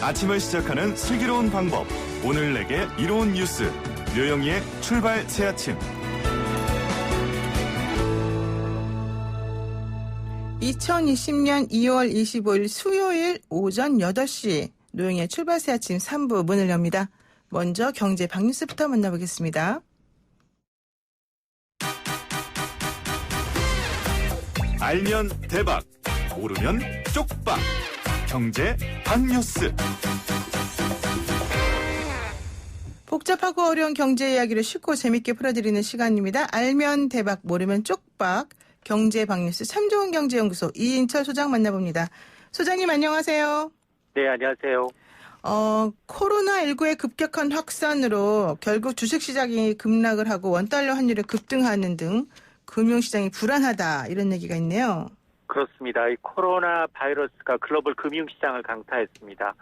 아침을 시작하는 슬기로운 방법. 오늘 내게 이로운 뉴스. 류영희의 출발 새아침. 2020년 2월 25일 수요일 오전 8시 노영희의 출발 새아침 3부 문을 엽니다. 먼저 경제 박뉴스부터 만나보겠습니다. 알면 대박, 모르면 쪽박. 경제 박뉴스. 복잡하고 어려운 경제 이야기를 쉽고 재밌게 풀어드리는 시간입니다. 알면 대박, 모르면 쪽박. 경제 박뉴스 참좋은경제연구소 이인철 소장 만나봅니다. 소장님 안녕하세요. 네, 안녕하세요. 코로나19의 급격한 확산으로 결국 주식시장이 급락을 하고 원달러 환율이 급등하는 등 금융시장이 불안하다 이런 얘기가 있네요. 그렇습니다. 이 코로나 바이러스가 글로벌 금융시장을 강타했습니다.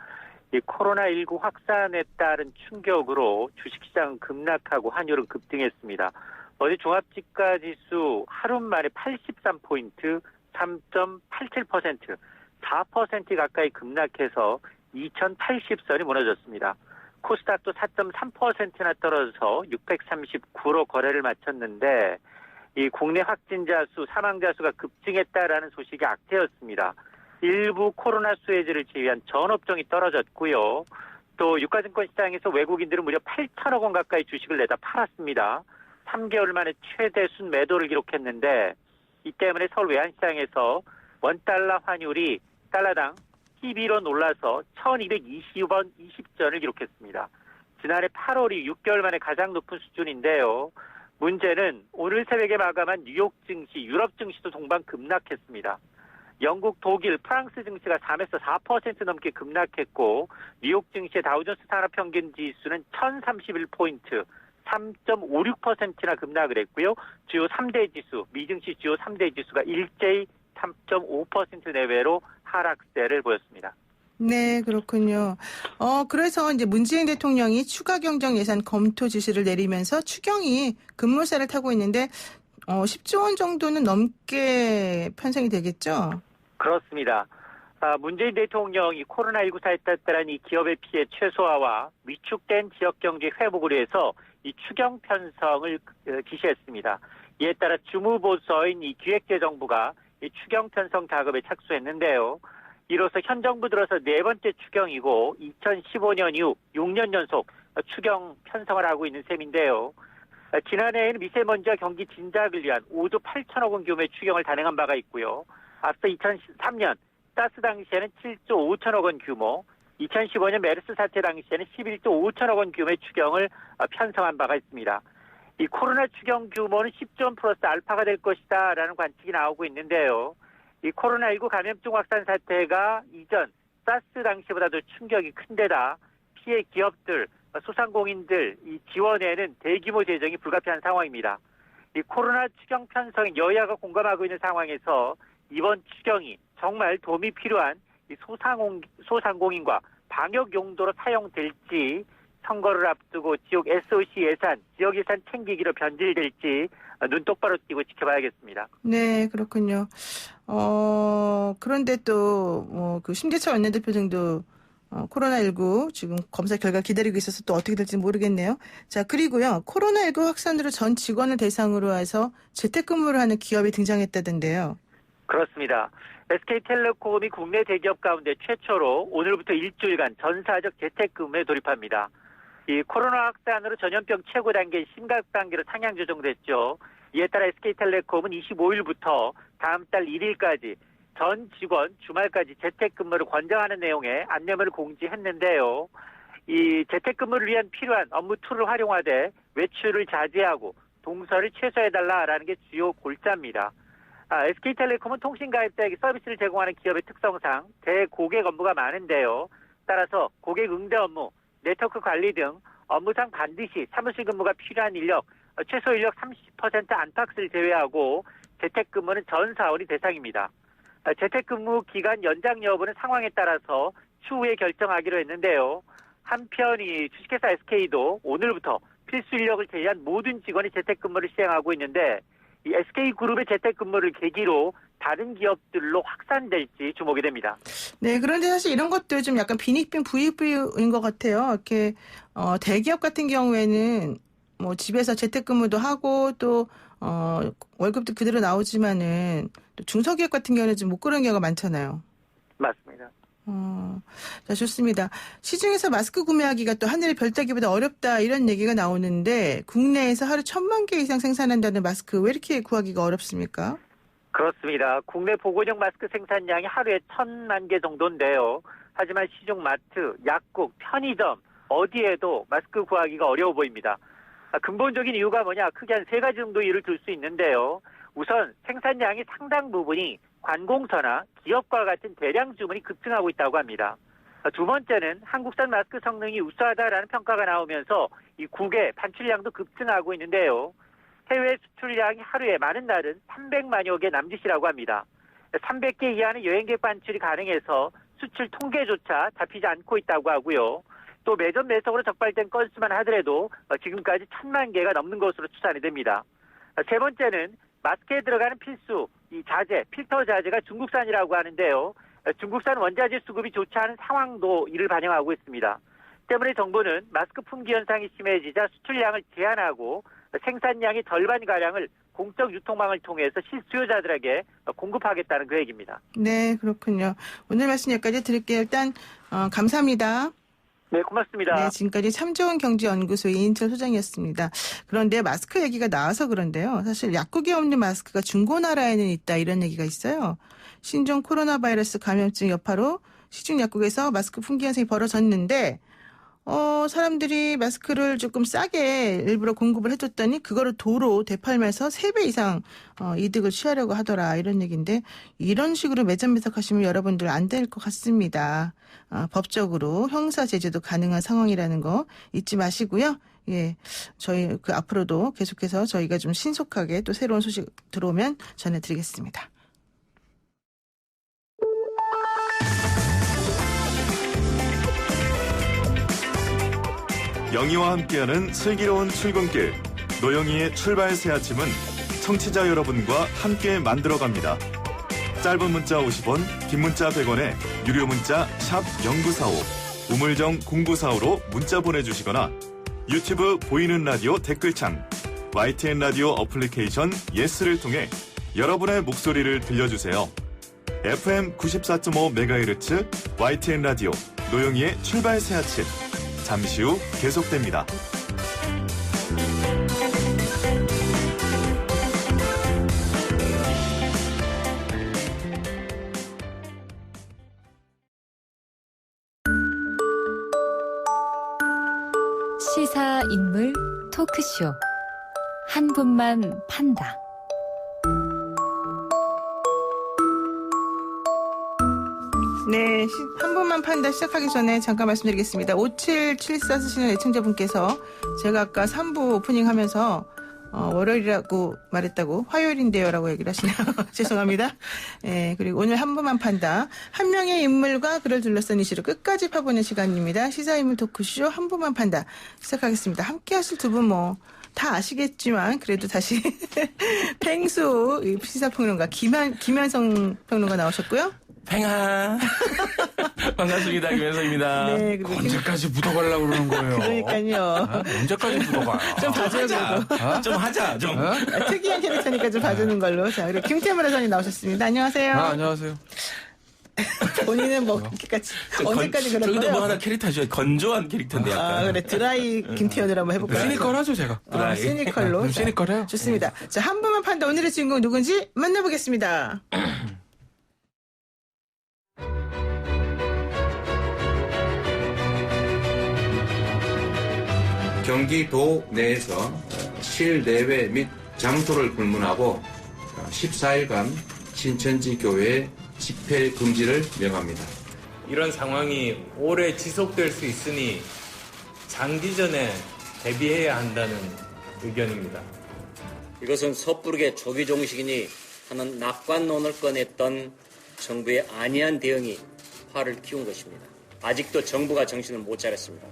이 코로나19 확산에 따른 충격으로 주식시장은 급락하고 환율은 급등했습니다. 어제 종합지가지수 하루 만에 83포인트, 3.87%, 4% 가까이 급락해서 2080선이 무너졌습니다. 코스닥도 4.3%나 떨어져서 639로 거래를 마쳤는데 이 국내 확진자 수, 사망자 수가 급증했다라는 소식이 악재였습니다. 일부 코로나 수혜주를 제외한 전 업종이 떨어졌고요. 또 유가증권 시장에서 외국인들은 무려 8천억 원 가까이 주식을 내다 팔았습니다. 3개월 만에 최대 순매도를 기록했는데 이 때문에 서울 외환시장에서 원달러 환율이 달러당 11원 올라서 1220원 20전을 기록했습니다. 지난해 8월이 6개월 만에 가장 높은 수준인데요. 문제는 오늘 새벽에 마감한 뉴욕 증시, 유럽 증시도 동반 급락했습니다. 영국, 독일, 프랑스 증시가 3에서 4% 넘게 급락했고 뉴욕 증시의 다우존스 산업평균 지수는 1031포인트, 3.56%나 급락을 했고요. 주요 3대 지수, 미증시 주요 3대 지수가 일제히 3.5% 내외로 하락세를 보였습니다. 네, 그렇군요. 그래서 이제 문재인 대통령이 추가 경정 예산 검토 지시를 내리면서 추경이 급물살을 타고 있는데 10조 원 정도는 넘게 편성이 되겠죠? 그렇습니다. 문재인 대통령이 코로나19 사태에 따른 이 기업의 피해 최소화와 위축된 지역 경제 회복을 위해서 이 추경 편성을 지시했습니다. 이에 따라 주무부서인 이 기획재정부가 이 추경 편성 작업에 착수했는데요. 이로써 현 정부 들어서 네 번째 추경이고 2015년 이후 6년 연속 추경 편성을 하고 있는 셈인데요. 지난해에는 미세먼지와 경기 진작을 위한 5조 8천억 원 규모의 추경을 단행한 바가 있고요. 앞서 2013년 사스 당시에는 7조 5천억 원 규모, 2015년 메르스 사태 당시에는 11조 5천억 원 규모의 추경을 편성한 바가 있습니다. 이 코로나 추경 규모는 10조 원 플러스 알파가 될 것이다라는 관측이 나오고 있는데요. 이 코로나19 감염증 확산 사태가 이전 사스 당시보다도 충격이 큰 데다 피해 기업들, 소상공인들 이 지원에는 대규모 재정이 불가피한 상황입니다. 이 코로나 추경 편성에 여야가 공감하고 있는 상황에서 이번 추경이 정말 도움이 필요한 이 소상공인과 방역 용도로 사용될지 선거를 앞두고 지역 SOC 예산, 지역 예산 챙기기로 변질될지 눈 똑바로 띄고 지켜봐야겠습니다. 네, 그렇군요. 그런데 또 그 심재철 원내대표 등도 코로나19 지금 검사 결과 기다리고 있어서 또 어떻게 될지 모르겠네요. 자, 그리고요. 코로나19 확산으로 전 직원을 대상으로 해서 재택근무를 하는 기업이 등장했다던데요. 그렇습니다. SK텔레콤이 국내 대기업 가운데 최초로 오늘부터 일주일간 전사적 재택근무에 돌입합니다. 이 코로나 확산으로 전염병 최고 단계인 심각 단계로 상향 조정됐죠. 이에 따라 SK텔레콤은 25일부터 다음 달 1일까지 전 직원 주말까지 재택근무를 권장하는 내용의 안내문을 공지했는데요. 이 재택근무를 위한 필요한 업무 툴을 활용하되 외출을 자제하고 동선을 최소화해달라라는 게 주요 골자입니다. SK텔레콤은 통신가입자에게 서비스를 제공하는 기업의 특성상 대고객 업무가 많은데요. 따라서 고객 응대 업무, 네트워크 관리 등 업무상 반드시 사무실 근무가 필요한 인력, 최소 인력 30% 안팎을 제외하고 재택근무는 전 사원이 대상입니다. 재택근무 기간 연장 여부는 상황에 따라서 추후에 결정하기로 했는데요. 한편 이 주식회사 SK도 오늘부터 필수 인력을 제외한 모든 직원이 재택근무를 시행하고 있는데 이 SK그룹의 재택근무를 계기로 다른 기업들로 확산될지 주목이 됩니다. 네, 그런데 사실 이런 것도 좀 약간 빈익빈 부익부인 것 같아요. 이렇게 대기업 같은 경우에는 뭐 집에서 재택근무도 하고 또 월급도 그대로 나오지만은 또 중소기업 같은 경우는 좀 못 그런 경우가 많잖아요. 맞습니다. 자, 좋습니다. 시중에서 마스크 구매하기가 또 하늘의 별 따기보다 어렵다 이런 얘기가 나오는데 국내에서 하루 1,000만 개 이상 생산한다는 마스크 왜 이렇게 구하기가 어렵습니까? 그렇습니다. 국내 보건용 마스크 생산량이 하루에 1,000만 개 정도인데요. 하지만 시중 마트, 약국, 편의점 어디에도 마스크 구하기가 어려워 보입니다. 근본적인 이유가 뭐냐? 크게 한 3가지 정도 이유를 들 수 있는데요. 우선 생산량이 상당 부분이 관공서나 기업과 같은 대량 주문이 급증하고 있다고 합니다. 두 번째는 한국산 마스크 성능이 우수하다라는 평가가 나오면서 이 국외 반출량도 급증하고 있는데요. 해외 수출량이 하루에 많은 날은 300만여 개 남짓이라고 합니다. 300개 이하는 여행객 반출이 가능해서 수출 통계조차 잡히지 않고 있다고 하고요. 또 매점 매석으로 적발된 건수만 하더라도 지금까지 1,000만 개가 넘는 것으로 추산이 됩니다. 세 번째는 마스크에 들어가는 필수, 이 자재, 필터 자재가 중국산이라고 하는데요. 중국산 원자재 수급이 좋지 않은 상황도 이를 반영하고 있습니다. 때문에 정부는 마스크 품귀 현상이 심해지자 수출량을 제한하고 생산량의 절반가량을 공적 유통망을 통해서 실수요자들에게 공급하겠다는 계획입니다. 네, 그렇군요. 오늘 말씀 여기까지 드릴게요. 일단 감사합니다. 네, 고맙습니다. 네, 지금까지 참 좋은 경제연구소 이인철 소장이었습니다. 그런데 마스크 얘기가 나와서 그런데요. 사실 약국에 없는 마스크가 중고나라에는 있다 이런 얘기가 있어요. 신종 코로나 바이러스 감염증 여파로 시중 약국에서 마스크 품귀 현상이 벌어졌는데 사람들이 마스크를 조금 싸게 일부러 공급을 해줬더니 그거를 도로 되팔면서 3배 이상 이득을 취하려고 하더라 이런 얘기인데 이런 식으로 매점 매석하시면 여러분들 안 될 것 같습니다. 법적으로 형사 제재도 가능한 상황이라는 거 잊지 마시고요. 예, 저희 앞으로도 계속해서 저희가 좀 신속하게 또 새로운 소식 들어오면 전해드리겠습니다. 영희와 함께하는 슬기로운 출근길 노영희의 출발 새 아침은 청취자 여러분과 함께 만들어갑니다. 짧은 문자 50원, 긴 문자 100원에 유료 문자 샵 0945, 우물정 0945로 문자 보내주시거나 유튜브 보이는 라디오 댓글창, YTN 라디오 어플리케이션 예스를 통해 여러분의 목소리를 들려주세요. FM 94.5MHz YTN 라디오 노영희의 출발 새 아침 잠시 후 계속됩니다. 시사 인물 토크쇼 한 분만 판다. 네, 한 번만 판다 시작하기 전에 잠깐 말씀드리겠습니다. 5774 쓰시는 애청자분께서 제가 아까 3부 오프닝 하면서 월요일이라고 말했다고 화요일인데요 라고 얘기를 하시네요. 죄송합니다. 예, 그리고 오늘 한 번만 판다. 한 명의 인물과 그를 둘러싼 이슈를 끝까지 파보는 시간입니다. 시사인물 토크쇼 한 번만 판다 시작하겠습니다. 함께 하실 두 분 다 아시겠지만 그래도 다시 펭수 시사평론가 김현성 평론가 나오셨고요. 팽아 반갑습니다. 김현성입니다. 네, 그리고 언제까지 묻어가려고 그러는 거예요? 그러니까요. 언제까지 묻어가? 좀 봐줘요, 그래도. 좀 하자, 좀. 특이한 캐릭터니까 좀 봐주는 걸로. 자, 그리고 김태물 회장님 나오셨습니다. 안녕하세요. 안녕하세요. 본인은 이렇게까지 언제까지 그럴 저기도 거예요? 뭐 하나 캐릭터죠. 건조한 캐릭터인데 약간. 그래. 드라이 김태현을 한번 해볼까요? 시니컬하죠, 제가. 시니컬로. 좀 시니컬해요. 좋습니다. 자, 한 분만 판다 오늘의 주인공 누군지 만나보겠습니다. 경기도 내에서 실내외 및 장소를 불문하고 14일간 신천지 교회 집회 금지를 명합니다. 이런 상황이 오래 지속될 수 있으니 장기전에 대비해야 한다는 의견입니다. 이것은 섣부르게 조기 종식이니 하는 낙관론을 꺼냈던 정부의 안이한 대응이 화를 키운 것입니다. 아직도 정부가 정신을 못 차렸습니다.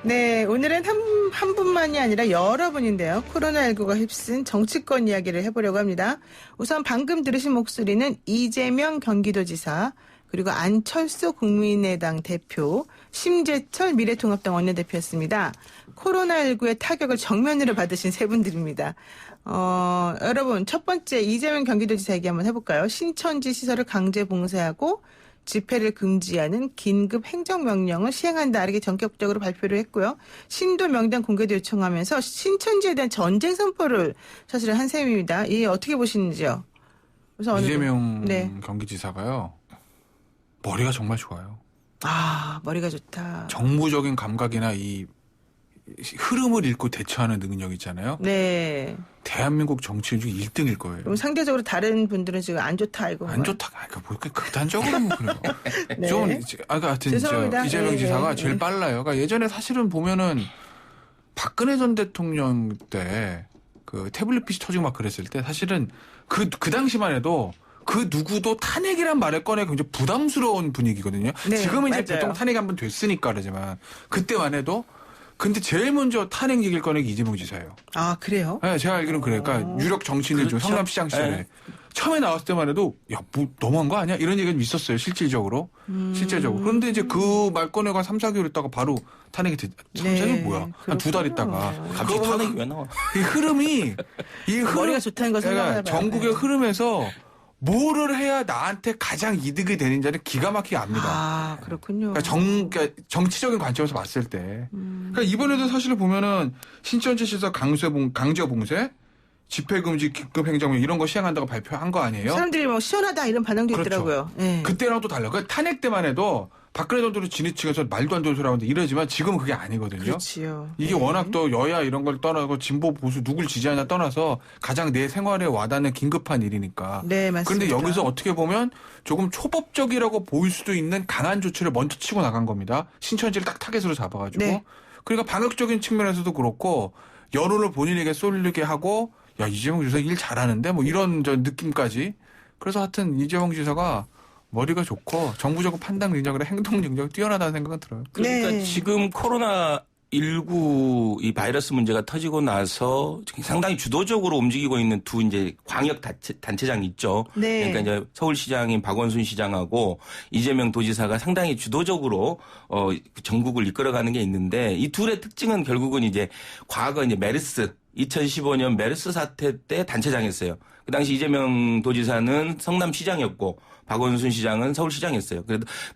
네, 오늘은 한 분만이 아니라 여러분인데요. 코로나19가 휩쓴 정치권 이야기를 해보려고 합니다. 우선 방금 들으신 목소리는 이재명 경기도지사, 그리고 안철수 국민의당 대표, 심재철 미래통합당 원내대표였습니다. 코로나19의 타격을 정면으로 받으신 세 분들입니다. 여러분, 첫 번째 이재명 경기도지사 얘기 한번 해볼까요? 신천지 시설을 강제 봉쇄하고 집회를 금지하는 긴급 행정명령을 시행한다. 이렇게 전격적으로 발표를 했고요. 신도 명단 공개도 요청하면서 신천지에 대한 전쟁 선포를 사실은 한 셈입니다. 이 어떻게 보시는지요? 우선 이재명 네. 경기지사가요. 머리가 정말 좋아요. 아, 머리가 좋다. 정무적인 감각이나 이 흐름을 읽고 대처하는 능력 있잖아요. 네. 대한민국 정치인 중 1등일 거예요. 그럼 상대적으로 다른 분들은 지금 안 좋다 이거. 안 좋다. 그러니까 뭐 극단적으로 뭐 그래요. 네. 좀 하여튼 죄송합니다. 이재명 네, 지사가 네, 제일 네. 빨라요. 그러니까 예전에 사실은 보면은 박근혜 전 대통령 때 그 태블릿 PC 터지고 막 그랬을 때 사실은 그 당시만 해도 그 누구도 탄핵이란 말을 꺼내 굉장히 부담스러운 분위기거든요. 네, 지금은 이제 맞아요. 보통 탄핵이 한번 됐으니까 그러지만 그때만 해도 근데 제일 먼저 탄핵 얘기를 꺼내기 이재명 지사예요. 아, 그래요? 네, 제가 알기로는 그래요. 그러니까 유력 정치인들 중 그렇죠. 성남시장 시절에 네. 처음에 나왔을 때만 해도 야, 뭐 너무한 거 아니야? 이런 얘기가 좀 있었어요. 실질적으로. 실제적으로. 그런데 이제 그 말 꺼내가 3, 4개월 있다가 바로 탄핵이 됐. 3, 네, 4개월 뭐야? 한 2달 있다가. 갑자기 그거 탄핵이 왜 나와? 이 흐름이 머리가 좋다는 거 생각해봐요. 전국의 네. 흐름에서 뭐를 해야 나한테 가장 이득이 되는지를 기가 막히게 압니다. 아, 그렇군요. 그러니까 정치적인 관점에서 봤을 때. 그러니까 이번에도 사실 보면은 신천지 시설 강제 봉쇄, 집회금지, 긴급행정명 이런 거 시행한다고 발표한 거 아니에요? 사람들이 뭐 시원하다 이런 반응도 그렇죠. 있더라고요. 네. 그때랑 또 달라요. 그러니까 탄핵 때만 해도 박근혜 정도로 지지층에서 말도 안 되는 소리 하는데 이러지만 지금은 그게 아니거든요. 그렇지요. 이게 네. 워낙 또 여야 이런 걸 떠나고 진보 보수 누굴 지지하냐 떠나서 가장 내 생활에 와닿는 긴급한 일이니까. 네, 맞습니다. 그런데 여기서 어떻게 보면 조금 초법적이라고 보일 수도 있는 강한 조치를 먼저 치고 나간 겁니다. 신천지를 딱 타겟으로 잡아가지고. 네. 그러니까 방역적인 측면에서도 그렇고 여론을 본인에게 쏠리게 하고 야 이재명 지사 일 잘하는데 뭐 이런 저 느낌까지. 그래서 하여튼 이재명 지사가 머리가 좋고 정부적 판단 능력이나 행동 능력이 뛰어나다는 생각은 들어요. 그러니까 네. 지금 코로나19 이 바이러스 문제가 터지고 나서 상당히 주도적으로 움직이고 있는 두 이제 광역 단체장이 있죠. 네. 그러니까 이제 서울시장인 박원순 시장하고 이재명 도지사가 상당히 주도적으로 전국을 이끌어가는 게 있는데 이 둘의 특징은 결국은 이제 과거 이제 메르스 2015년 메르스 사태 때 단체장이었어요. 그 당시 이재명 도지사는 성남시장이었고 박원순 시장은 서울시장이었어요.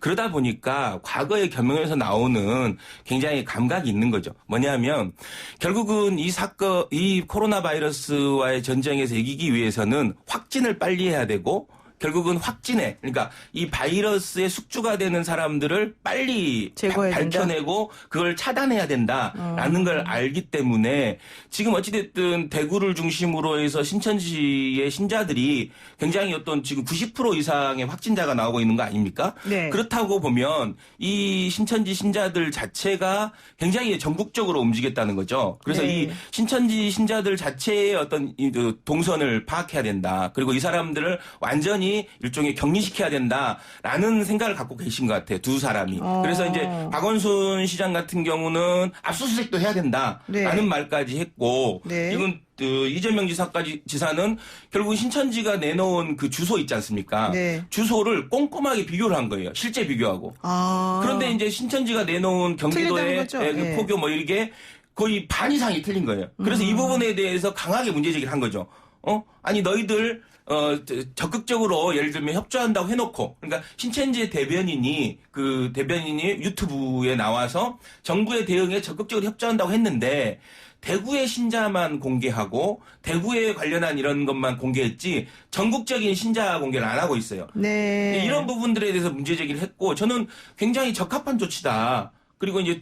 그러다 보니까 과거의 경험에서 나오는 굉장히 감각이 있는 거죠. 뭐냐면 결국은 이 코로나 바이러스와의 전쟁에서 이기기 위해서는 확진을 빨리 해야 되고 결국은 확진해. 그러니까 이 바이러스의 숙주가 되는 사람들을 빨리 제거해야 된다? 밝혀내고 그걸 차단해야 된다라는 걸 알기 때문에 지금 어찌됐든 대구를 중심으로 해서 신천지의 신자들이 굉장히 어떤 지금 90% 이상의 확진자가 나오고 있는 거 아닙니까? 네. 그렇다고 보면 이 신천지 신자들 자체가 굉장히 전국적으로 움직였다는 거죠. 그래서 네. 이 신천지 신자들 자체의 어떤 동선을 파악해야 된다. 그리고 이 사람들을 완전히 일종의 격리시켜야 된다라는 생각을 갖고 계신 것 같아요. 두 사람이. 그래서 이제 박원순 시장 같은 경우는 압수수색도 해야 된다라는 네. 말까지 했고 네. 지금 이재명 지사는 결국 신천지가 내놓은 그 주소 있지 않습니까? 네. 주소를 꼼꼼하게 비교를 한 거예요. 실제 비교하고. 아. 그런데 이제 신천지가 내놓은 틀리다는 경기도의 거죠? 그 네. 포교 뭐 이게 거의 반 이상이 틀린 거예요. 그래서 이 부분에 대해서 강하게 문제 제기를 한 거죠. 아니 너희들 적극적으로 예를 들면 협조한다고 해놓고 그러니까 신천지의 대변인이 유튜브에 나와서 정부의 대응에 적극적으로 협조한다고 했는데 대구의 신자만 공개하고 대구에 관련한 이런 것만 공개했지 전국적인 신자 공개를 안 하고 있어요. 네. 이런 부분들에 대해서 문제 제기를 했고 저는 굉장히 적합한 조치다. 그리고 이제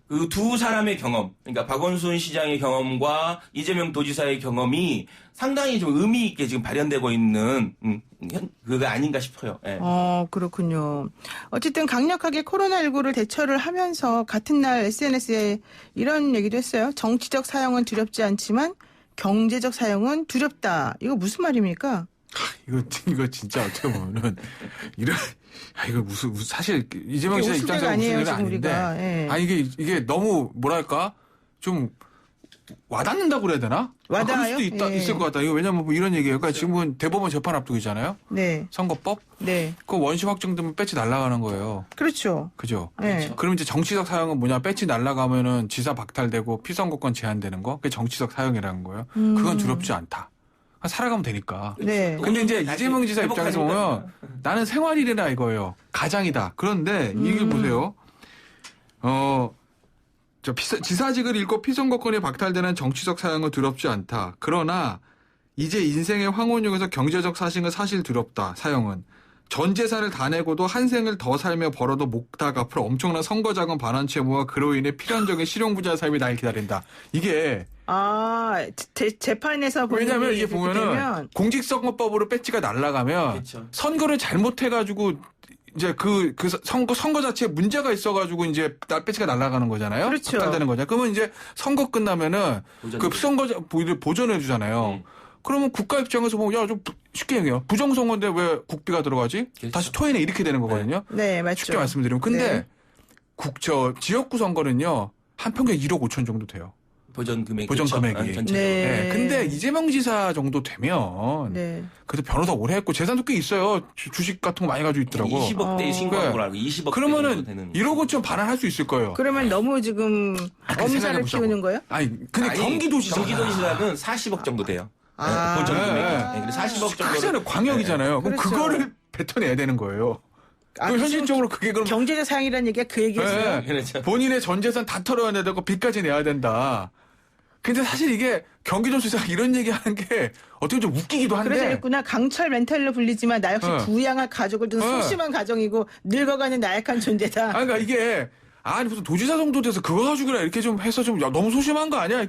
그 두 사람의 경험, 그러니까 박원순 시장의 경험과 이재명 도지사의 경험이 상당히 좀 의미 있게 지금 발현되고 있는 그거 아닌가 싶어요. 예. 그렇군요. 어쨌든 강력하게 코로나19를 대처를 하면서 같은 날 SNS에 이런 얘기도 했어요. 정치적 사용은 두렵지 않지만 경제적 사용은 두렵다. 이거 무슨 말입니까? 이거 진짜 어떻게 보면은 이거 무슨 사실 이재명 지사 입장에서 아니에요, 무슨 일은 지금 아닌데. 우리가. 예. 아니 이게 너무 뭐랄까 좀 와닿는다고 그래야 되나? 와닿아요? 그럴 수도 예. 있을 것 같다. 이거 왜냐면 뭐 이런 얘기예요. 그러니까 지금은 대법원 재판 앞두기잖아요. 네. 선거법. 네. 그 원심 확정되면 배지 날아가는 거예요. 그렇죠. 그죠? 네. 그럼 이제 정치적 사용은 뭐냐? 배지 날아가면은 지사 박탈되고 피선거권 제한되는 거. 그게 정치적 사용이라는 거예요. 그건 두렵지 않다. 살아가면 되니까. 네. 근데 이제 이재명 지사 입장에서 회복하니까. 보면 나는 생활일이다 이거예요. 가장이다. 그런데 이게 보세요. 지사직을 잃고 피선거권이 박탈되는 정치적 사용은 두렵지 않다. 그러나 이제 인생의 황혼역에서 경제적 사실은 사실 두렵다. 사용은. 전 재산을 다 내고도 한 생을 더 살며 벌어도 목탁 앞으로 엄청난 선거자금 반환 채무와 그로 인해 필연적인 실용부자 삶이 날 기다린다. 이게 재판에서 왜냐하면 이게 보면은 되면 공직선거법으로 배지가 날아가면 그렇죠. 선거를 잘못해가지고 이제 그 선거 자체에 문제가 있어가지고 이제 배지가 날아가는 거잖아요. 그렇죠. 박탈되는 거잖아요. 그러면 이제 선거 끝나면은 그 선거자 보존해 주잖아요. 그러면 국가 입장에서 보면 야 좀 쉽게 얘기해요. 부정선거인데 왜 국비가 들어가지? 그렇죠. 다시 토해내 이렇게 되는 거거든요. 네, 맞죠. 쉽게 말씀드리면 근데 네. 지역구 선거는요 한 평균 1억 5천 정도 돼요. 보전 금액이. 보전 금액이. 전체적으로. 네. 네. 근데 이재명 지사 정도 되면 네. 그래도 변호사 오래 했고 재산도 꽤 있어요. 주식 같은 거 많이 가지고 있더라고. 20억대 신고한 걸 알고 20억. 그러면은 되는 1억 5천 반환할 수 있을 거예요. 그러면 너무 지금 엄살을 생각해보자고. 피우는 거예요? 아니 근데 경기도지사 경기도지사는 40억 정도 돼요. 아. 보전 금액이. 네. 근데 40억 정도. 크잖아요. 광역이잖아요. 그럼 그렇죠. 그거를 뱉어내야 되는 거예요. 아, 그럼 현실적으로 그게 그럼 경제적 사항이라는 얘기가 그 얘기였어요. 네. 그렇죠. 본인의 전 재산 다 털어야 되고 빚까지 내야 된다. 근데 사실 이게 경기도지사가 이런 얘기하는 게 어떻게 좀 웃기기도 한데. 그래서 그랬구나. 강철 멘탈로 불리지만 나 역시 네. 부양할 가족을 둔 네. 소심한 가정이고 늙어가는 나약한 존재다. 아니, 그러니까 이게 아니 무슨 도지사 정도 돼서 그거 가지고라 이렇게 좀 해서 좀 야, 너무 소심한 거 아니야?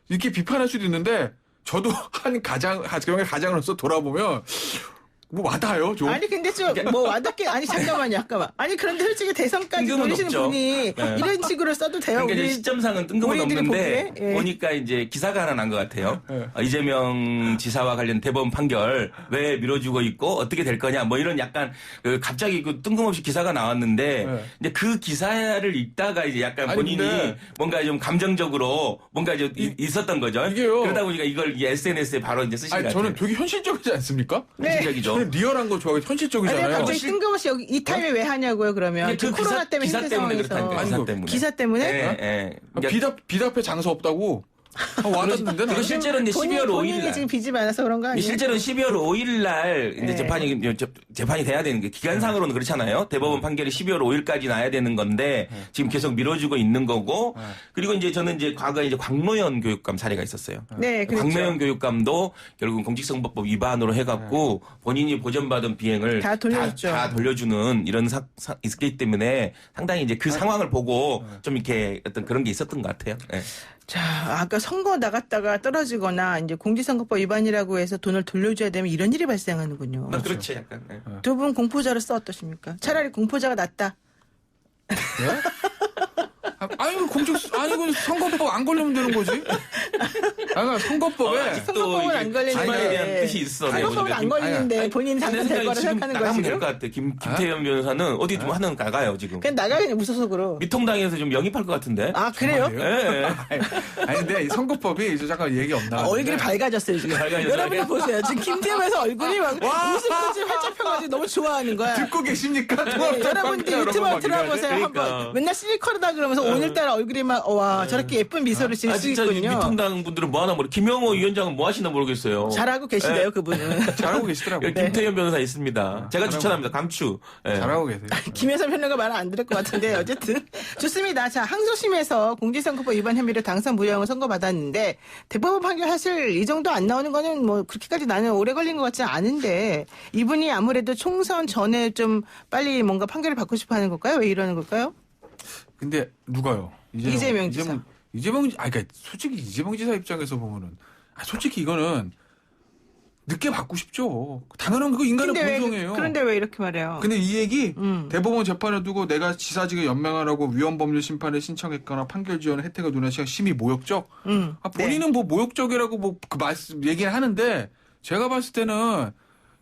이렇게 비판할 수도 있는데 저도 한 가정의 가장으로서 돌아보면 뭐 와닿아요 좀. 아니 근데 좀 뭐 와닿게 아니 잠깐만요. 아니 그런데 솔직히 대선까지 뜬금은 노리시는 없죠. 분이 네. 이런 식으로 써도 돼요. 그러니까 이제 우리 시점상은 뜬금은 우리들이 없는데 보기에? 예. 보니까 이제 기사가 하나 난 것 같아요. 네. 이재명 지사와 관련 대법원 판결 왜 미뤄지고 있고 어떻게 될 거냐 뭐 이런 약간 갑자기 그 뜬금없이 기사가 나왔는데 네. 이제 그 기사를 읽다가 이제 약간 아니, 본인이 근데 뭔가 좀 감정적으로 뭔가 좀 있었던 거죠. 이게요. 그러다 보니까 이걸 SNS에 바로 이제 쓰신 것 아니 같아요. 저는 되게 현실적이지 않습니까? 네. 현실적이죠. 저는 리얼한 거 좋아하고 아니 현실적이잖아요. 갑자기 뜬금없이 여기 이 타임에 왜 하냐고요 그러면 그 코로나 때문에 기사 힘든 때문에 상황에서 그렇다니까 아니, 기사 그 때문에. 기사 때문에 예, 예. 그러니까 빚 앞에 장사 없다고 와닿는데 그거 실제로는 이제 12월 5일 본인이 날. 지금 빚이 많아서 그런 거 아니에요? 실제로는 12월 5일 날 이제 네. 재판이 돼야 되는 게 기간상으로는 그렇잖아요. 대법원 판결이 12월 5일까지 나야 되는 건데 지금 계속 미뤄지고 있는 거고 그리고 이제 저는 이제 과거에 이제 광노현 교육감 사례가 있었어요. 네, 그렇죠. 광노현 교육감도 결국 공직선거법 위반으로 해갖고 본인이 보전받은 비행을 다 돌려줬죠. 다 돌려주는 이런 있기 때문에 상당히 이제 그 상황을 보고 좀 이렇게 어떤 그런 게 있었던 것 같아요. 네. 자, 아까 선거 나갔다가 떨어지거나 이제 공직선거법 위반이라고 해서 돈을 돌려줘야 되면 이런 일이 발생하는군요. 그렇죠, 약간. 네. 두 분 공포자로서 어떠십니까? 차라리 공포자가 낫다. 아니 그 선거법 안 걸리면 되는 거지. 아니 선거법에 선거법은 안 걸리는데. 기만에 대한 뜻이 있어. 선거법은 안 걸리는데 본인 당선될 거라 생각하는 거야 나가면 될 지금? 것 같아. 김태현 변호사는 어디 좀 하는 나가요 지금. 그냥 나가요 무소속으로. 미통당에서 좀 영입할 것 같은데. 아 그래요? 예. 아니 근데 이 선거법이 이제 잠깐 얘기 없나. 얼굴이 밝아졌어요 지금. 밝아졌어요. 여러분들 보세요. 지금 김태현에서 얼굴이 막 웃음꽃이 활짝 펴가지고 너무 좋아하는 거야. 듣고 계십니까? 네, 여러분들 유튜브 들어보세요. 그러니까. 한번 맨날 시리컬이다 그러면서 오늘따라 얼굴이 막 와 저렇게 예쁜 미소를 지을 수 진짜 있군요. 미통당 분들은 뭐 하나 모르. 김영호 위원장은 뭐 하시나 모르겠어요. 잘하고 계시네요 그분은. 잘하고 계시더라고요. 여기 김태현 변호사 있습니다. 제가 추천합니다. 감추. 예. 잘하고 계세요. 김혜선 평론가 말은 안 들을 것 같은데 어쨌든 좋습니다. 자 항소심에서 공직선거법 위반 혐의로 당선 무효형을 선고받았는데 대법원 판결 사실 이 정도 안 나오는 거는 뭐 그렇게까지 나는 오래 걸린 것 같지 않은데 이분이 아무래도 총선 전에 좀 빨리 뭔가 판결을 받고 싶어하는 걸까요? 왜 이러는 걸까요? 근데 누가요? 이재명 지사. 그러니까 솔직히 이재명 지사 입장에서 보면은 솔직히 이거는 늦게 받고 싶죠. 당연한 그거 인간의 본성이에요. 그런데 왜 이렇게 말해요? 근데 이 얘기 대법원 재판을 두고 내가 지사직을 연명하라고 위헌법률 심판을 신청했거나 판결 지원을 혜택을 누리는 시간 심히 모욕적. 본인은 뭐 모욕적이라고 뭐 그 말씀 얘기를 하는데 제가 봤을 때는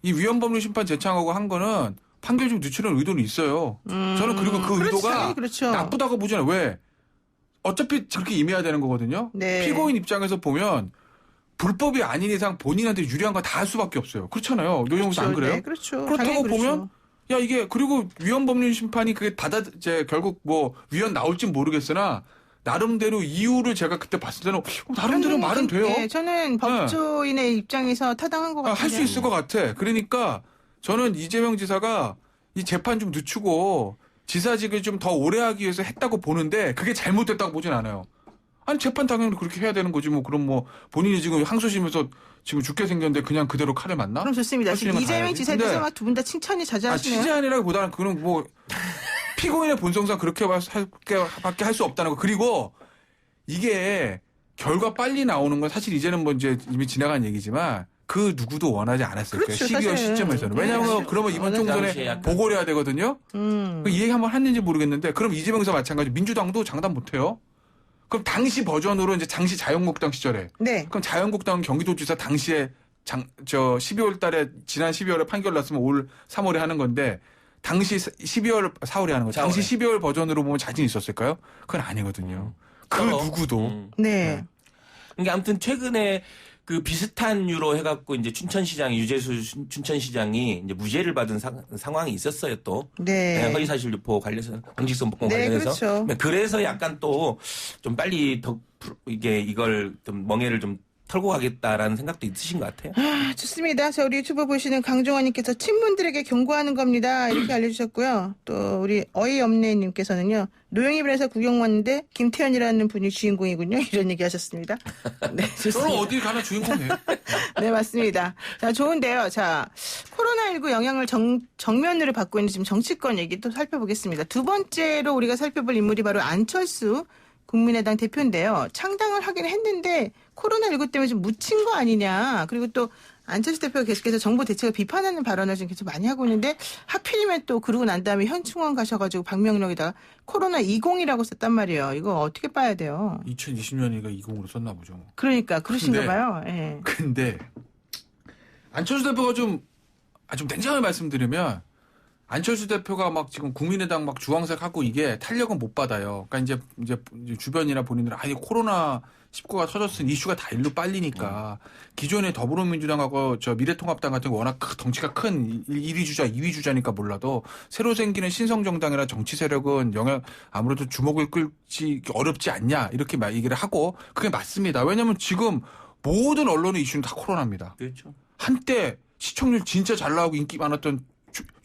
이 위헌법률 심판 제청하고 한 거는 판결 좀 늦추는 의도는 있어요. 저는 그리고 그 그렇죠. 의도가 그렇죠. 나쁘다고 보지 않아요. 왜? 어차피 저렇게 임해야 되는 거거든요. 네. 피고인 입장에서 보면 불법이 아닌 이상 본인한테 유리한 거 다 할 수밖에 없어요. 그렇잖아요. 노영우 씨 안 그래요? 네, 그렇죠. 그렇다고 당연히 그렇죠. 보면 야 이게 그리고 위헌법률 심판이 그게 이제 결국 뭐 위헌 나올진 모르겠으나 나름대로 이유를 제가 그때 봤을 때는 나름대로 말은 돼요. 네, 저는 법조인의 입장에서 타당한 것 같아요. 할 수 있을 것 같아. 그러니까 저는 이재명 지사가 이 재판 좀 늦추고 지사직을 좀 더 오래 하기 위해서 했다고 보는데 그게 잘못됐다고 보진 않아요. 아니 재판 당연히 그렇게 해야 되는 거지 뭐. 그럼 뭐 본인이 지금 항소심에서 지금 죽게 생겼는데 그냥 그대로 칼을 맞나? 그럼 좋습니다. 지금 이재명 지사에 대해서 두 분 다 칭찬이 자자하시네요. 칭찬이라기보다는 그건 뭐 피고인의 본성상 그렇게 밖에 할 수 없다는 거. 그리고 이게 결과 빨리 나오는 건 사실 이제는 뭐 이제 이미 지나간 얘기지만 그 누구도 원하지 않았을 거예요. 그렇죠, 12월 사실. 시점에서는. 네, 왜냐하면 사실. 그러면 이번 총선에 보고를 해야 되거든요. 이 얘기 한번 했는지 모르겠는데 그럼 이재명 지사 마찬가지 민주당도 장담 못해요. 그럼 당시 버전으로 이제 당시 자유한국당 시절에. 네. 그럼 자유한국당 경기도지사 당시에 12월 달에 지난 12월에 판결 났으면 올 3월에 하는 건데 당시 4월에 하는 거죠. 당시 12월 버전으로 보면 자신 있었을까요? 그건 아니거든요. 그 누구도. 네. 그러니까 아무튼 최근에 그 비슷한 유로 해갖고 이제 춘천시장이 유재수 춘천시장이 이제 무죄를 받은 상황이 있었어요 또. 네. 허위사실 유포 관련해서 공직선거권 네, 관련해서. 그렇죠. 그래서 약간 또 좀 빨리 더 이걸 좀 멍해를 좀 털고 가겠다라는 생각도 있으신 것 같아요. 아, 좋습니다. 자, 우리 유튜브 보시는 강종환님께서 친문들에게 경고하는 겁니다. 이렇게 알려주셨고요. 또 우리 어이없네님께서는요. 노영희변에서 구경 왔는데 김태현이라는 분이 주인공이군요. 이런 얘기 하셨습니다. 네, 저는 좋습니다. 어딜 가나 주인공이에요. 네, 맞습니다. 자, 좋은데요. 자, 코로나19 영향을 정면으로 받고 있는 지금 정치권 얘기 또 살펴보겠습니다. 두 번째로 우리가 살펴볼 인물이 바로 안철수 국민의당 대표인데요. 창당을 하긴 했는데 코로나19 때문에 좀 묻힌 거 아니냐. 그리고 또 안철수 대표가 계속해서 정부 대책을 비판하는 발언을 지금 계속 많이 하고 있는데 하필이면 또 그러고 난 다음에 현충원 가셔가지고 방명록에다가 코로나20이라고 썼단 말이에요. 이거 어떻게 봐야 돼요? 2020년이가 20으로 썼나 보죠. 그러니까 그러신가 근데, 봐요. 예. 근데 안철수 대표가 좀 냉정하게 말씀드리면 안철수 대표가 막 지금 국민의당 막 주황색 하고 이게 탄력은 못 받아요. 그러니까 이제 주변이나 본인들은 아니 코로나 19가 터졌으니 이슈가 다 일로 빨리니까 기존의 더불어민주당하고 저 미래통합당 같은 거 워낙 덩치가 큰 1위 주자, 2위 주자니까 몰라도 새로 생기는 신성정당이나 정치 세력은 아무래도 주목을 끌지 어렵지 않냐 이렇게 얘기를 하고 그게 맞습니다. 왜냐하면 지금 모든 언론의 이슈는 다 코로나입니다. 그렇죠. 한때 시청률 진짜 잘 나오고 인기 많았던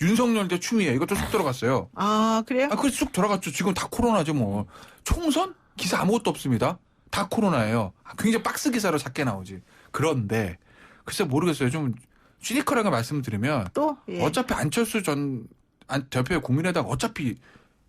윤석열 대 추미애 이것도 쑥 들어갔어요. 아, 그래요? 그래서 쑥 들어갔죠. 지금 다 코로나죠 뭐. 총선? 기사 아무것도 없습니다. 다 코로나예요. 굉장히 박스 기사로 작게 나오지. 그런데 글쎄 모르겠어요. 좀 시니컬하게 말씀드리면 또? 예. 어차피 안철수 전 대표의 국민의당 어차피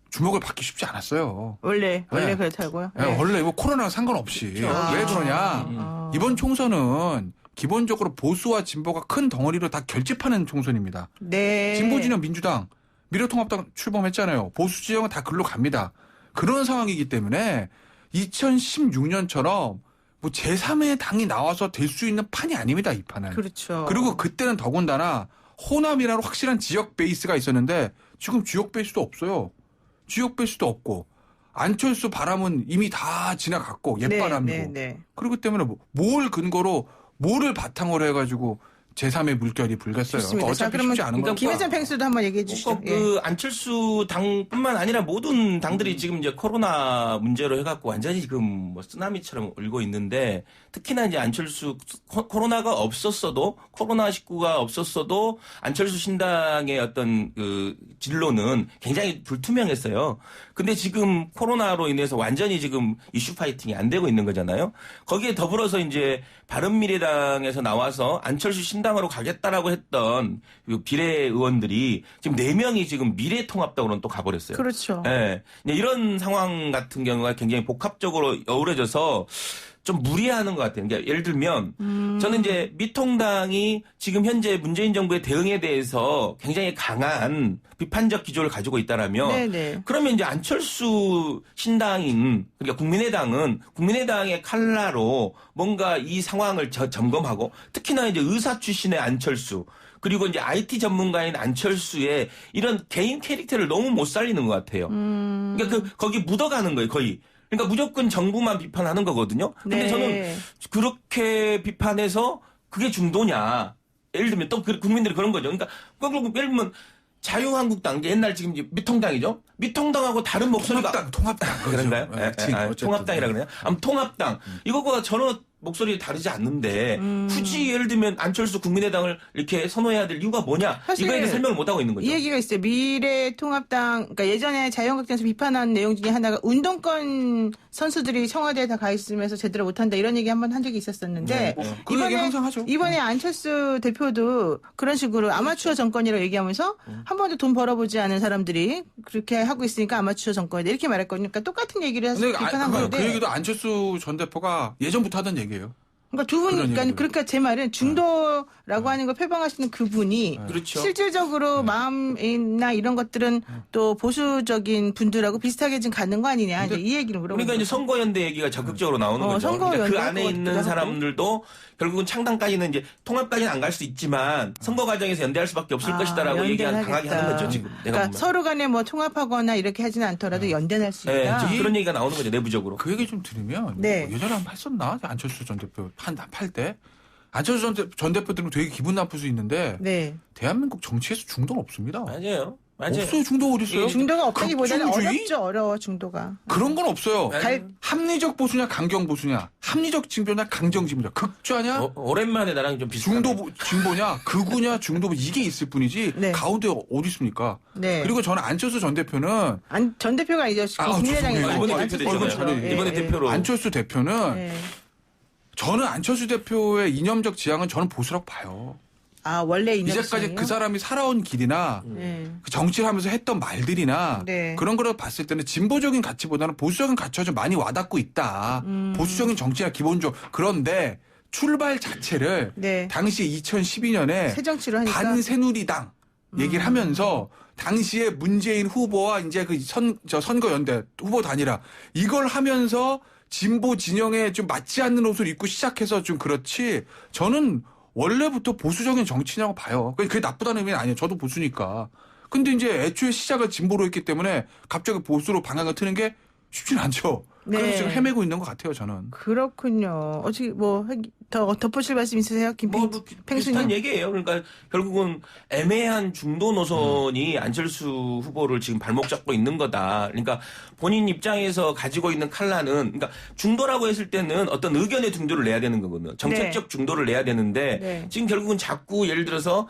주목을 받기 쉽지 않았어요. 원래 네. 그렇다고요? 네, 원래 뭐 코로나 상관없이. 왜 그러냐. 이번 총선은 기본적으로 보수와 진보가 큰 덩어리로 다 결집하는 총선입니다. 네. 진보 진영 민주당, 미래통합당 출범했잖아요. 보수 지형은 다 글로 갑니다. 그런 상황이기 때문에 2016년처럼 뭐 제3의 당이 나와서 될 수 있는 판이 아닙니다. 이 판은. 그렇죠. 그리고 그때는 더군다나 호남이라는 확실한 지역 베이스가 있었는데 지금 지역 베이스도 없어요. 지역 베이스도 없고 안철수 바람은 이미 다 지나갔고 옛바람이고. 네. 그렇기 때문에 뭘 근거로 뭐를 바탕으로 해가지고 제3의 물결이 불겠어요. 좋습니다. 자, 어차피 그러면 쉽지 않은 거니까. 김혜선 펭수도 한번 얘기해 주시죠. 그 안철수 당뿐만 아니라 모든 당들이 지금 이제 코로나 문제로 해갖고 완전히 지금 뭐 쓰나미처럼 울고 있는데 특히나 이제 안철수 코로나가 없었어도 코로나19가 없었어도 안철수 신당의 어떤 그 진로는 굉장히 불투명했어요. 근데 지금 코로나로 인해서 완전히 지금 이슈 파이팅이 안 되고 있는 거잖아요. 거기에 더불어서 이제 바른미래당에서 나와서 안철수 신당으로 가겠다라고 했던 그 비례의원들이 지금 4명이 지금 미래통합당으로는 또 가버렸어요. 그렇죠. 네. 이런 상황 같은 경우가 굉장히 복합적으로 어우러져서 좀 무리하는 것 같아요. 그러니까 예를 들면 저는 이제 미통당이 지금 현재 문재인 정부의 대응에 대해서 굉장히 강한 비판적 기조를 가지고 있다라면 네네. 그러면 이제 안철수 신당인 그러니까 국민의당은 국민의당의 칼라로 뭔가 이 상황을 점검하고 특히나 이제 의사 출신의 안철수 그리고 이제 IT 전문가인 안철수의 이런 개인 캐릭터를 너무 못 살리는 것 같아요. 그러니까 거기 묻어가는 거예요, 거의. 그러니까 무조건 정부만 비판하는 거거든요. 근데 네. 저는 그렇게 비판해서 그게 중도냐. 예를 들면 또 국민들이 그런 거죠. 그러니까 예를 들면 자유한국당, 옛날 지금 미통당이죠. 미통당하고 다른 목소리가 통합당 그런가요? 어쨌든. 통합당이라 그러나요? 아무튼 통합당 이거가 전혀 목소리 다르지 않는데 굳이 예를 들면 안철수 국민의당을 이렇게 선호해야 될 이유가 뭐냐? 사실 이거에 대해 설명을 못 하고 있는 거죠. 이 얘기가 있어요. 미래통합당, 그러니까 예전에 자유한국당에서 비판한 내용 중에 하나가 운동권 선수들이 청와대에 다 가 있으면서 제대로 못한다 이런 얘기 한번 한 적이 있었었는데 그 얘기 항상 하죠. 이번에 안철수 대표도 그런 식으로 아마추어 정권이라고 얘기하면서 한 번도 돈 벌어보지 않은 사람들이 그렇게 하고 있으니까 아마추어 정권이다 이렇게 말했거든요. 그러니까 똑같은 얘기를 해서 비판한 건데 그 얘기도 안철수 전 대표가 예전부터 하던 얘기예요. 그러니까 두 분이, 그러니까 제 말은 중도라고 하는 걸 표방하시는 그분이 그렇죠. 실질적으로 마음이나 이런 것들은 또 보수적인 분들하고 비슷하게 지금 가는 거 아니냐. 이제 이 얘기를 물어보는 그러니까 이제 거죠. 선거연대 얘기가 적극적으로 나오는 거죠. 선거연대 그러니까 그 안에 것 있는 같기도 사람들도 결국은 창당까지는 이제 통합까지는 안 갈 수 있지만 선거 과정에서 연대할 수밖에 없을 것이다라고 얘기하는 강하게 하는 거죠. 지금 내가 그러니까 보면. 서로 간에 뭐 통합하거나 이렇게 하지는 않더라도 연대는 할 수 네, 있다. 지금 그런 얘기가 나오는 거죠. 내부적으로. 그 얘기 좀 들으면 네. 예전에 한번 했었나? 안철수 전 대표 팔 때. 안철수 전 대표 들으면 되게 기분 나쁠 수 있는데 네. 대한민국 정치에서 중도는 없습니다. 맞아요. 없어요. 중도 어디 있어요? 중도가 없다기보다는 극중주의? 어렵죠. 어려워 중도가. 그런 건 없어요. 갈- 합리적 보수냐 강경 보수냐, 합리적 진보냐 강정 진보냐, 극좌냐 오랜만에 나랑 좀 비슷하네. 중도 진보냐, 극우냐 중도 이게 있을 뿐이지 네. 가운데 어디 있습니까? 네. 그리고 저는 안철수 전 대표는 전 대표가 이제 국민의당에 죄송해요. 이번에 안철수 대표 되잖아요. 대표죠. 예, 이번에 예. 대표로. 안철수 대표는 네. 저는 안철수 대표의 이념적 지향은 저는 보수라고 봐요. 아 원래 이제까지 그 사람이 살아온 길이나 네. 그 정치를 하면서 했던 말들이나 네. 그런 걸 봤을 때는 진보적인 가치보다는 보수적인 가치가 좀 많이 와닿고 있다. 보수적인 정치가 기본적으로. 그런데 출발 자체를 네. 당시 2012년에 새 정치로 하니까 반새누리당 얘기를 하면서 당시에 문재인 후보와 이제 그 선거연대 후보 단일화 이걸 하면서 진보 진영에 좀 맞지 않는 옷을 입고 시작해서 좀 그렇지 저는 원래부터 보수적인 정치냐고 봐요. 그게 나쁘다는 의미는 아니에요. 저도 보수니까. 근데 이제 애초에 시작을 진보로 했기 때문에 갑자기 보수로 방향을 트는 게 쉽지는 않죠. 네. 그래서 지금 헤매고 있는 것 같아요, 저는. 그렇군요. 어떻게 뭐 더 덧붙일 말씀 있으세요, 비슷한 팽수님? 얘기예요. 그러니까 결국은 애매한 중도 노선이 안철수 후보를 지금 발목 잡고 있는 거다. 그러니까 본인 입장에서 가지고 있는 칼라는 그러니까 중도라고 했을 때는 어떤 의견의 중도를 내야 되는 거거든요. 정책적 중도를 내야 되는데 네. 지금 결국은 자꾸 예를 들어서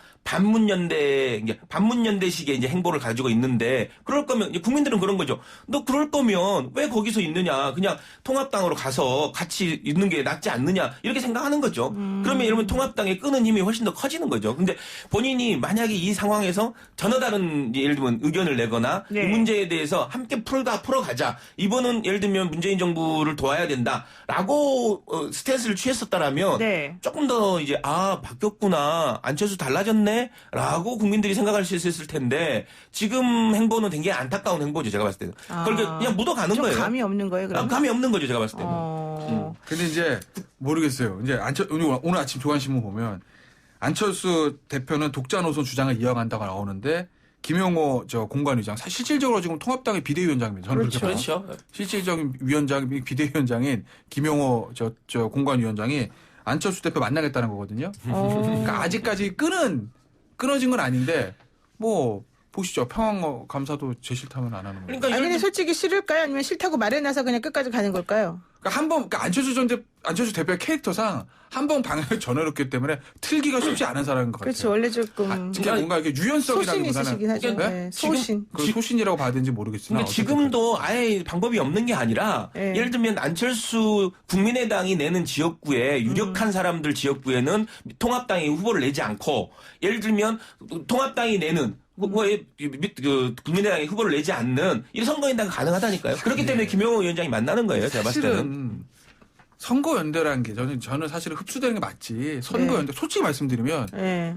반문연대식의 이제 행보를 가지고 있는데 그럴 거면 이제 국민들은 그런 거죠. 너 그럴 거면 왜 거기서 있느냐? 그냥 통합당으로 가서 같이 있는 게 낫지 않느냐? 이렇게 생각하는 거죠. 그러면 이러면 통합당의 끄는 힘이 훨씬 더 커지는 거죠. 근데 본인이 만약에 이 상황에서 전혀 다른 예를 들면 의견을 내거나 네. 이 문제에 대해서 함께 풀어가자. 이번은 예를 들면 문재인 정부를 도와야 된다라고 스탠스를 취했었다라면 네. 조금 더 이제 바뀌었구나. 안철수 달라졌네라고 국민들이 생각할 수 있을 텐데 지금 행보는 굉장히 안타까운 행보죠. 제가 봤을 때는. 그렇게 그냥 묻어가는 좀 거예요. 감이 없는 거예요, 그럼? 감이 없는 거죠. 제가 봤을 때는. 근데 이제 모르겠어요. 이제 오늘 아침 조간신문 보면 안철수 대표는 독자 노선 주장을 이어간다고 나오는데 김용호 공관위장 사실 실질적으로 지금 통합당의 비대위원장입니다. 저는 그렇게 봐요. 그렇죠. 실질적인 비대위원장인 김용호 공관위원장이 안철수 대표 만나겠다는 거거든요. 그러니까 아직까지 끊어진 건 아닌데 뭐 보시죠. 평화어 감사도 제 싫다면 안 하는 거예요. 그러니까 아니, 근데 솔직히 싫을까요? 아니면 싫다고 말해놔서 그냥 끝까지 가는 걸까요? 그러니까 안철수 대표의 캐릭터상 한 번 방향을 전해놓기 때문에 틀기가 쉽지 않은 사람인 것 같아요. 그렇죠. 원래 조금 진짜 뭔가 이렇게 소신이 유연성이라기보다는 있으시긴 하죠. 네? 네, 소신. 그 소신이라고 봐야 되는지 모르겠으나 그러니까 지금도 아예 방법이 없는 게 아니라 네. 예를 들면 안철수 국민의당이 내는 지역구에 유력한 사람들 지역구에는 통합당이 후보를 내지 않고 예를 들면 통합당이 내는 국민의당이 후보를 내지 않는 이 선거연대가 가능하다니까요. 그렇기 때문에 김용호 위원장이 만나는 거예요. 제가 봤을 때는. 사실은 선거연대라는 게 저는 사실은 흡수되는 게 맞지. 선거연대 솔직히 말씀드리면 네.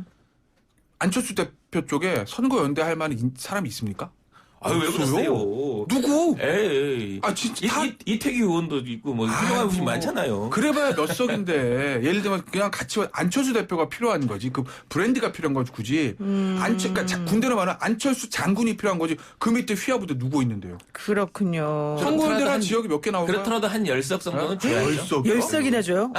안철수 대표 쪽에 선거연대 할 만한 사람이 있습니까? 아유, 왜 그러세요? 누구? 에이. 아, 진짜. 이태규 의원도 있고, 뭐, 훌륭한 분이 많잖아요. 그래봐야 몇 석인데, 예를 들면 그냥 같이 안철수 대표가 필요한 거지. 그 브랜드가 필요한 거지, 굳이. 그러니까 군대로 말하면 안철수 장군이 필요한 거지. 그 밑에 휘하부대 누구 있는데요? 그렇군요. 선거연대가 지역이 몇 개 나올까요? 그렇더라도 한 10석 정도는 줘야죠. 10석이나 줘요?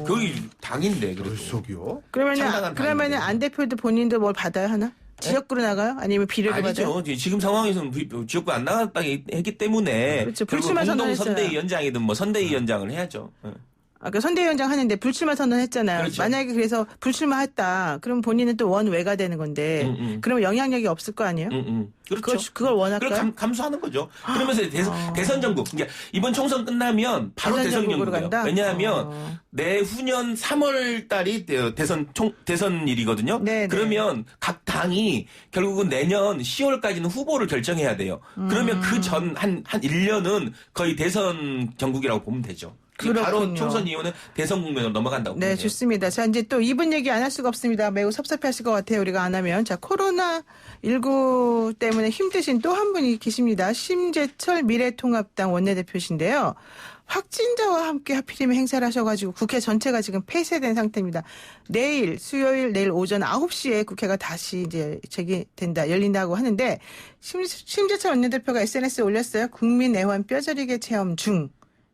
거의 당인데, 그래도. 10석이요? 그러면은 안 대표도 본인도 뭘 받아야 하나? 지역구로 나가요? 아니면 비례로 받아요? 아니죠. 지금 상황에서는 지역구 안 나갔다 했기 때문에. 그렇죠. 불출마 공동 선언했어요. 선대위원장이든 뭐 선대위원장을 해야죠. 아까 선대위원장 하는데 불출마 선언했잖아요. 그렇죠. 만약에 그래서 불출마했다. 그럼 본인은 또 원외가 되는 건데. 그러면 영향력이 없을 거 아니에요? 그렇죠. 그걸 원할까요? 그걸 감수하는 거죠. 그러면서 대선 전국. 그러니까 이번 총선 끝나면 바로 대선 대선 전국으로 전국이에요. 간다? 왜냐하면 내후년 3월 달이 대선일이거든요. 네네. 그러면 각 당이 결국은 내년 10월까지는 후보를 결정해야 돼요. 그러면 그 전 한 1년은 거의 대선 전국이라고 보면 되죠. 바로 그렇군요. 총선 이후는 대선 국면으로 넘어간다고. 네, 보면 돼요. 좋습니다. 자, 이제 또 이분 얘기 안 할 수가 없습니다. 매우 섭섭해하실 것 같아요. 우리가 안 하면. 자, 코로나19 때문에 힘드신 또 한 분이 계십니다. 심재철 미래통합당 원내대표신데요. 확진자와 함께 하필이면 행사를 하셔가지고 국회 전체가 지금 폐쇄된 상태입니다. 내일, 수요일, 내일 오전 9시에 국회가 다시 이제 열린다고 하는데, 심재철 원내대표가 SNS에 올렸어요. 국민 애환 뼈저리게 체험 중.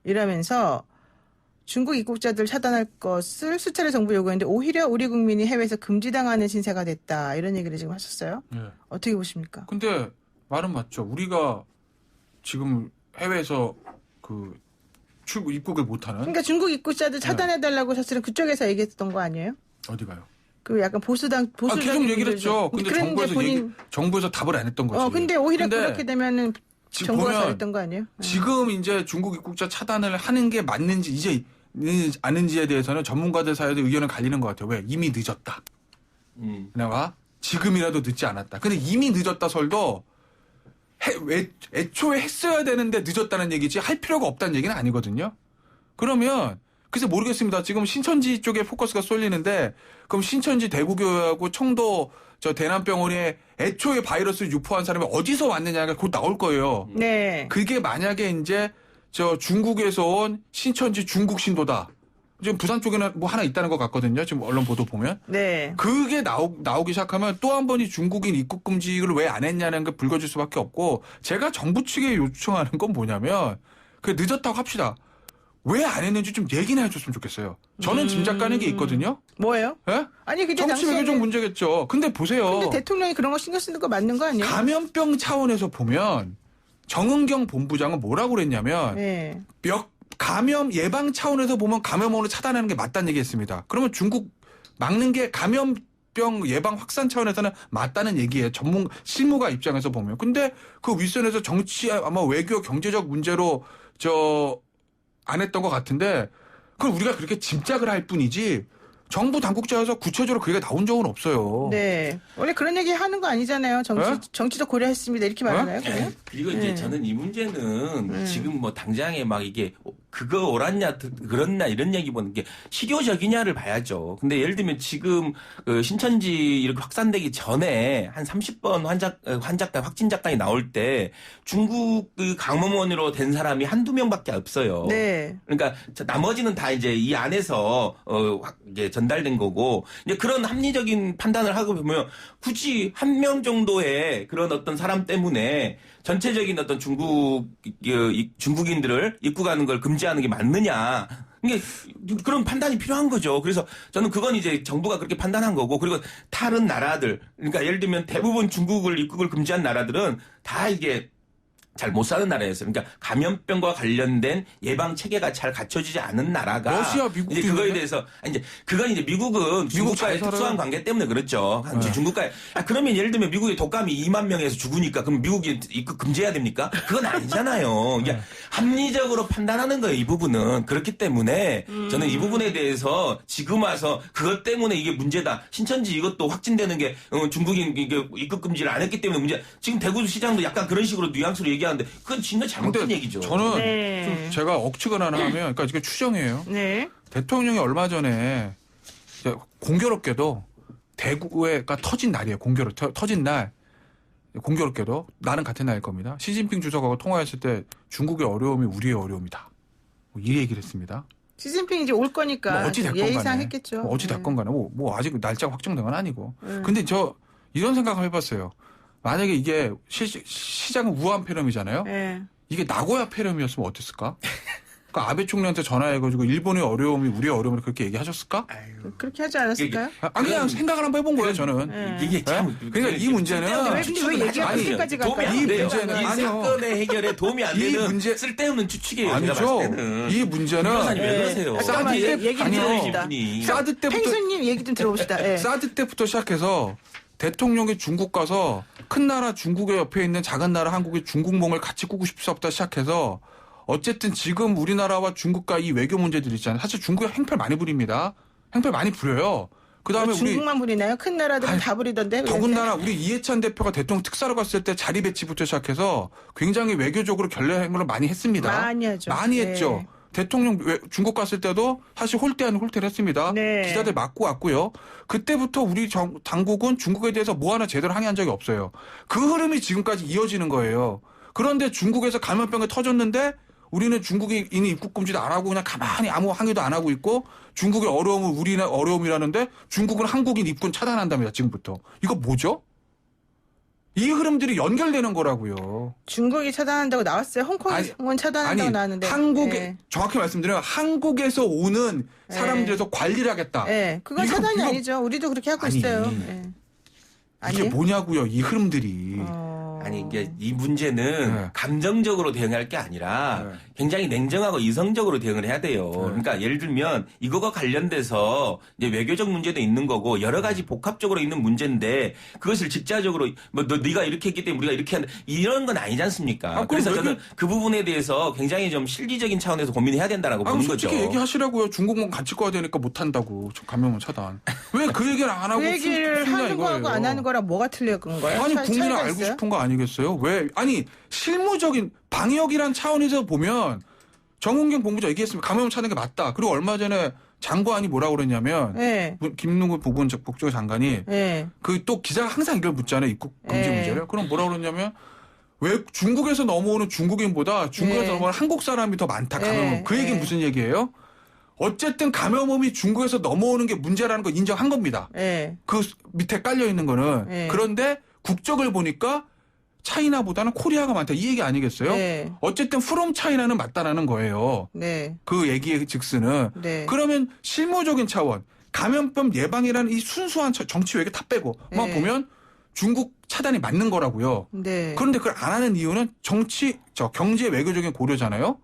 이러면서 중국 입국자들 차단할 것을 수차례 정부 요구했는데 오히려 우리 국민이 해외에서 금지당하는 신세가 됐다. 이런 얘기를 지금 하셨어요. 네. 어떻게 보십니까? 근데 말은 맞죠. 우리가 지금 해외에서 입국을 못하는. 그러니까 중국 입국자들 차단해달라고 사실은 그쪽에서 얘기했던 거 아니에요? 어디가요? 그 약간 보수당 계속 얘기를 했죠. 근데 그런데 정부에서 답을 안 했던 거지. 근데 오히려 그렇게 되면은 지금 정부가 보면 잘했던 거 아니에요? 지금 이제 중국 입국자 차단을 하는 게 맞는지 이제 아는지에 대해서는 전문가들 사이에도 의견은 갈리는 것 같아요. 왜? 이미 늦었다. 내가 지금이라도 늦지 않았다. 근데 이미 늦었다 설도 애초에 했어야 되는데 늦었다는 얘기지 할 필요가 없다는 얘기는 아니거든요. 그러면 글쎄 모르겠습니다. 지금 신천지 쪽에 포커스가 쏠리는데 그럼 신천지 대구교회하고 청도 대남병원에 애초에 바이러스를 유포한 사람이 어디서 왔느냐가 곧 나올 거예요. 네. 그게 만약에 이제 중국에서 온 신천지 중국 신도다. 지금 부산 쪽에는 뭐 하나 있다는 것 같거든요. 지금 언론 보도 보면. 네. 그게 나오기 시작하면 또 한 번이 중국인 입국 금지를 왜 안 했냐는 게 불거질 수밖에 없고 제가 정부 측에 요청하는 건 뭐냐면 늦었다고 합시다. 왜 안 했는지 좀 얘기나 해줬으면 좋겠어요. 저는 짐작 가는 게 있거든요. 뭐예요? 예? 아니 근데 정치 외교적 문제겠죠. 근데 보세요. 근데 대통령이 그런 거 신경 쓰는 거 맞는 거 아니에요? 감염병 차원에서 보면 정은경 본부장은 뭐라고 그랬냐면 네. 감염 예방 차원에서 보면 감염원을 차단하는 게 맞다는 얘기했습니다. 그러면 중국 막는 게 감염병 예방 확산 차원에서는 맞다는 얘기예요. 실무가 입장에서 보면. 근데 그 윗선에서 정치 아마 외교 경제적 문제로 안 했던 것 같은데 그걸 우리가 그렇게 짐작을 할 뿐이지 정부 당국자에서 구체적으로 그게 나온 적은 없어요. 네. 원래 그런 얘기 하는 거 아니잖아요. 정치도 고려했습니다. 이렇게 말하나요? 그냥? 그리고 이제 저는 이 문제는 지금 뭐 당장에 막 이게 그거 옳았냐 그렇냐 이런 얘기보다는 이게 실효적이냐를 봐야죠. 근데 예를 들면 지금 신천지 이렇게 확산되기 전에 한 30번 확진자까지 나올 때 중국 강범원으로 된 사람이 한두 명밖에 없어요. 네. 그러니까 나머지는 다 이제 이 안에서 이게 전달된 거고 이제 그런 합리적인 판단을 하고 보면 굳이 한 명 정도의 그런 어떤 사람 때문에 전체적인 어떤 중국인들을 입국하는 걸 금지하는 게 맞느냐. 이게 그런 판단이 필요한 거죠. 그래서 저는 그건 이제 정부가 그렇게 판단한 거고 그리고 다른 나라들 그러니까 예를 들면 대부분 중국을 입국을 금지한 나라들은 다 이게 잘 못 사는 나라였어요. 그러니까 감염병과 관련된 예방 체계가 잘 갖춰지지 않은 나라가 러시아, 미국도 이제 그거에 대해서 그건 이제 미국은 중국과의 특수한 관계 때문에 그렇죠. 중국과의 그러면 예를 들면 미국의 독감이 2만 명에서 죽으니까 그럼 미국이 입국 금지해야 됩니까? 그건 아니잖아요. 이게 합리적으로 판단하는 거예요. 이 부분은 그렇기 때문에 저는 이 부분에 대해서 지금 와서 그것 때문에 이게 문제다. 신천지 이것도 확진되는 게 중국인 입국 금지를 안 했기 때문에 문제. 지금 대구 시장도 약간 그런 식으로 뉘앙스로 얘기하는데 그건 진짜 잘못된 얘기죠. 저는 네. 좀 제가 억측을 하나 하면 그러니까 이게 추정이에요. 네. 대통령이 얼마 전에 공교롭게도 대구가 터진 날이에요. 터진 날 공교롭게도 나는 같은 나이일 겁니다. 시진핑 주석하고 통화했을 때 중국의 어려움이 우리의 어려움이다. 뭐 이 얘기를 했습니다. 시진핑이 이제 올 거니까 뭐 어찌 됐건 예의상 간에. 했겠죠. 뭐 어찌 됐건 간에. 뭐 아직 날짜가 확정된 건 아니고. 네. 근데 저 이런 생각을 해봤어요. 만약에 이게 시장은 우한 폐렴이잖아요. 네. 이게 나고야 폐렴이었으면 어땠을까? 그러니까 아베 총리한테 전화해가지고 일본의 어려움이 우리의 어려움을 그렇게 얘기하셨을까? 그렇게 하지 않았을까요? 그냥 생각을 한번 해본 거예요, 저는. 네. 이게 참 그러니까 이 문제는 근데 왜 얘기가 그렇게까지 도움이 갈까요? 안 이 돼요. 문제는 이 아니요. 사건의 해결에 도움이 안 이 되는 문제- 쓸데없는 추측이에요. 제가 아니죠. 봤을 때는. 이 문제는 변호사님 왜 그러세요? 잠깐만, 사드 얘기 좀 아니요. 들어봅시다. 분이. 사드 때부터 펭수님 얘기 좀 들어봅시다. 예. 사드 때부터 시작해서 대통령이 중국 가서 큰 나라 중국의 옆에 있는 작은 나라 한국의 중국몽을 같이 꾸고 싶었다 시작해서 어쨌든 지금 우리나라와 중국과 이 외교 문제들 있잖아요. 사실 중국이 행패 많이 부립니다. 행패 많이 부려요. 그다음에 우리 중국만 부리나요? 큰 나라들은 아니, 다 부리던데. 더군다나 우리 이해찬 대표가 대통령 특사로 갔을 때 자리 배치부터 시작해서 굉장히 외교적으로 결례 행동을 많이 했습니다. 많이 하죠. 많이 네. 했죠. 대통령 중국 갔을 때도 사실 홀대 아닌 홀대를 했습니다. 네. 기자들 맞고 왔고요. 그때부터 우리 당국은 중국에 대해서 뭐 하나 제대로 항의한 적이 없어요. 그 흐름이 지금까지 이어지는 거예요. 그런데 중국에서 감염병이 터졌는데 우리는 중국인이 입국 금지도 안 하고 그냥 가만히 아무 항의도 안 하고 있고 중국의 어려움은 우리는 어려움이라는데 중국은 한국인 입국 차단한답니다. 지금부터. 이거 뭐죠? 이 흐름들이 연결되는 거라고요. 중국이 차단한다고 나왔어요. 홍콩은 차단한다고 나왔는데. 한국에 예. 정확히 말씀드리면 한국에서 오는 사람들에서 관리를 하겠다. 예. 그건 차단이 아니죠. 우리도 그렇게 하고 아니, 있어요. 예. 이게 아니에요? 뭐냐고요. 이 흐름들이. 아니 이게 이 문제는 네. 감정적으로 대응할 게 아니라 네. 굉장히 냉정하고 이성적으로 대응을 해야 돼요. 그러니까 예를 들면 이거가 관련돼서 이제 외교적 문제도 있는 거고 여러 가지 복합적으로 있는 문제인데 그것을 직자적으로 뭐 네가 이렇게 했기 때문에 우리가 이렇게 한다 이런 건 아니지 않습니까? 그럼 그래서 저는 그 부분에 대해서 굉장히 좀 실리적인 차원에서 고민해야 된다라고 보는 거죠. 솔직히 얘기하시라고요. 중국은 같이 꺼야 되니까 못 한다고. 감염은 차단. 왜 그 얘기를 안 하고 그 얘기를 숨기냐 하는 거하고 이거예요. 안 하는 거랑 뭐가 틀린 거예요? 아니 국민이 차이가 알고 있어요? 싶은 거 아니겠어요? 왜? 아니 실무적인 방역이란 차원에서 보면 정은경 본부장 얘기했습니다. 감염 차는 게 맞다. 그리고 얼마 전에 장관이 뭐라고 그랬냐면 예. 김능구 복지부 장관이 예. 그 또 기자가 항상 이걸 묻잖아요. 입국 금지 예. 문제를. 그럼 뭐라고 그러냐면 왜 중국에서 넘어오는 중국인보다 중국에서 예. 넘어오는 한국 사람이 더 많다. 감염은. 예. 그 얘기는 예. 무슨 얘기예요? 어쨌든 감염음이 중국에서 넘어오는 게 문제라는 걸 인정한 겁니다. 예. 그 밑에 깔려 있는 거는. 예. 그런데 국적을 보니까 차이나보다는 코리아가 많다. 이 얘기 아니겠어요? 네. 어쨌든 프롬 차이나는 맞다라는 거예요. 네. 그 얘기의 즉스는. 네. 그러면 실무적인 차원, 감염병 예방이라는 이 순수한 정치 외교 다 빼고 막 네. 보면 중국 차단이 맞는 거라고요. 네. 그런데 그걸 안 하는 이유는 경제 외교적인 고려잖아요.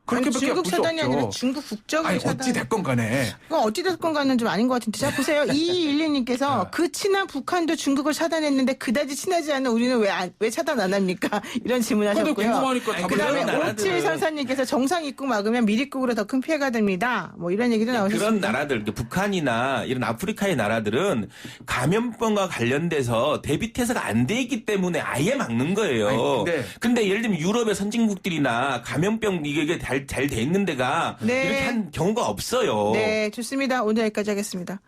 아니, 그렇게밖에 중국 볼 수 차단이 없죠. 아니라 중국 국적을 아니 차단. 어찌 됐건 간에 그건 어찌 됐건 간은 좀 아닌 것 같은데. 자, 보세요. 2212님께서 그 친한 북한도 중국을 차단했는데 그다지 친하지 않은 우리는 왜 차단 안 합니까? 이런 질문하셨고요. 근데 궁금하니까 답을 그 다음에 해요. 5734님께서 정상 입국 막으면 미입국으로 더 큰 피해가 됩니다. 뭐 이런 얘기도 나오셨습니다. 그런 나라들, 북한이나 이런 아프리카의 나라들은 감염병과 관련돼서 대비 태세가 안 돼 있기 때문에 아예 막는 거예요. 아니, 근데 예를 들면 유럽의 선진국들이나 감염병 이게 잘 돼 있는 데가 네. 이렇게 한 경우가 없어요. 네, 좋습니다. 오늘 여기까지 하겠습니다.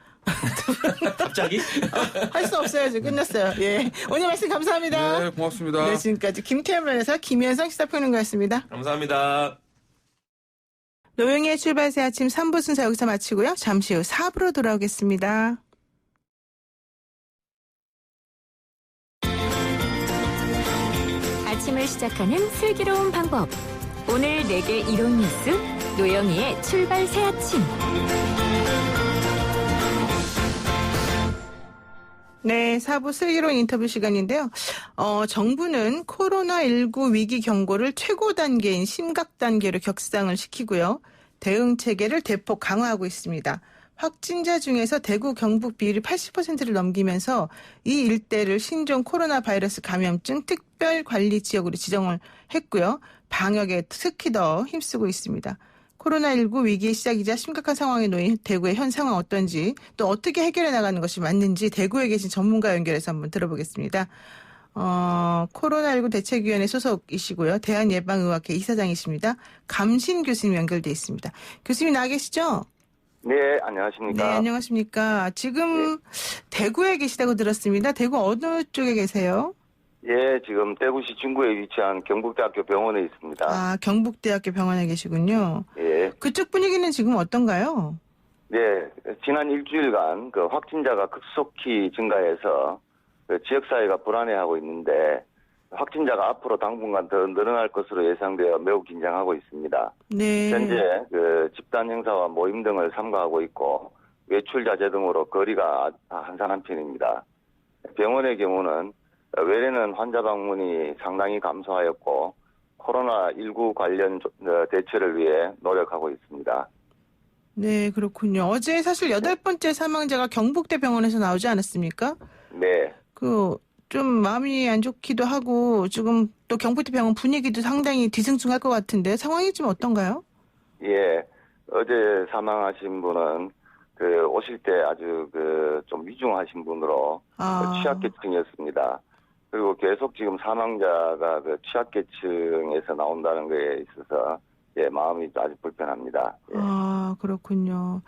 갑자기? 할 수 없어요. 지금 끝났어요. 예. 오늘 말씀 감사합니다. 네, 고맙습니다. 네, 지금까지 김태현에서 김현성 시사평론가였습니다. 감사합니다. 노영의 출발새 아침 3부 순서 여기서 마치고요. 잠시 후 4부로 돌아오겠습니다. 아침을 시작하는 슬기로운 방법. 오늘 내게 이론 뉴스 노영희의 출발 새 아침. 네, 4부 슬기로운 인터뷰 시간인데요. 정부는 코로나19 위기 경고를 최고 단계인 심각 단계로 격상을 시키고요. 대응 체계를 대폭 강화하고 있습니다. 확진자 중에서 대구 경북 비율이 80%를 넘기면서 이 일대를 신종 코로나 바이러스 감염증 특별 관리 지역으로 지정을 했고요. 방역에 특히 더 힘쓰고 있습니다. 코로나19 위기의 시작이자 심각한 상황에 놓인 대구의 현 상황 어떤지 또 어떻게 해결해 나가는 것이 맞는지 대구에 계신 전문가 연결해서 한번 들어보겠습니다. 코로나19 대책위원회 소속이시고요. 대한예방의학회 이사장이십니다. 감신 교수님 연결돼 있습니다. 교수님 나와 계시죠? 네, 안녕하십니까. 네, 안녕하십니까. 지금 대구에 계시다고 들었습니다. 대구 어느 쪽에 계세요? 예, 지금 대구시 중구에 위치한 경북대학교 병원에 있습니다. 아, 경북대학교 병원에 계시군요. 예. 그쪽 분위기는 지금 어떤가요? 네, 지난 일주일간 그 확진자가 급속히 증가해서 그 지역사회가 불안해하고 있는데 확진자가 앞으로 당분간 더 늘어날 것으로 예상되어 매우 긴장하고 있습니다. 네. 현재 그 집단 행사와 모임 등을 삼가하고 있고 외출 자제 등으로 거리가 한산한 편입니다. 병원의 경우는 외래는 환자 방문이 상당히 감소하였고 코로나19 관련 대처를 위해 노력하고 있습니다. 네, 그렇군요. 어제 사실 8번째 사망자가 경북대 병원에서 나오지 않았습니까? 네. 좀 마음이 안 좋기도 하고 지금 또 경북대 병원 분위기도 상당히 뒤숭숭할 것 같은데 상황이 좀 어떤가요? 예. 어제 사망하신 분은 그 오실 때 아주 그 좀 위중하신 분으로 취약계층이었습니다. 그리고 계속 지금 사망자가 그 취약계층에서 나온다는 거에 있어서 예, 마음이 아주 불편합니다. 예. 아, 그렇군요.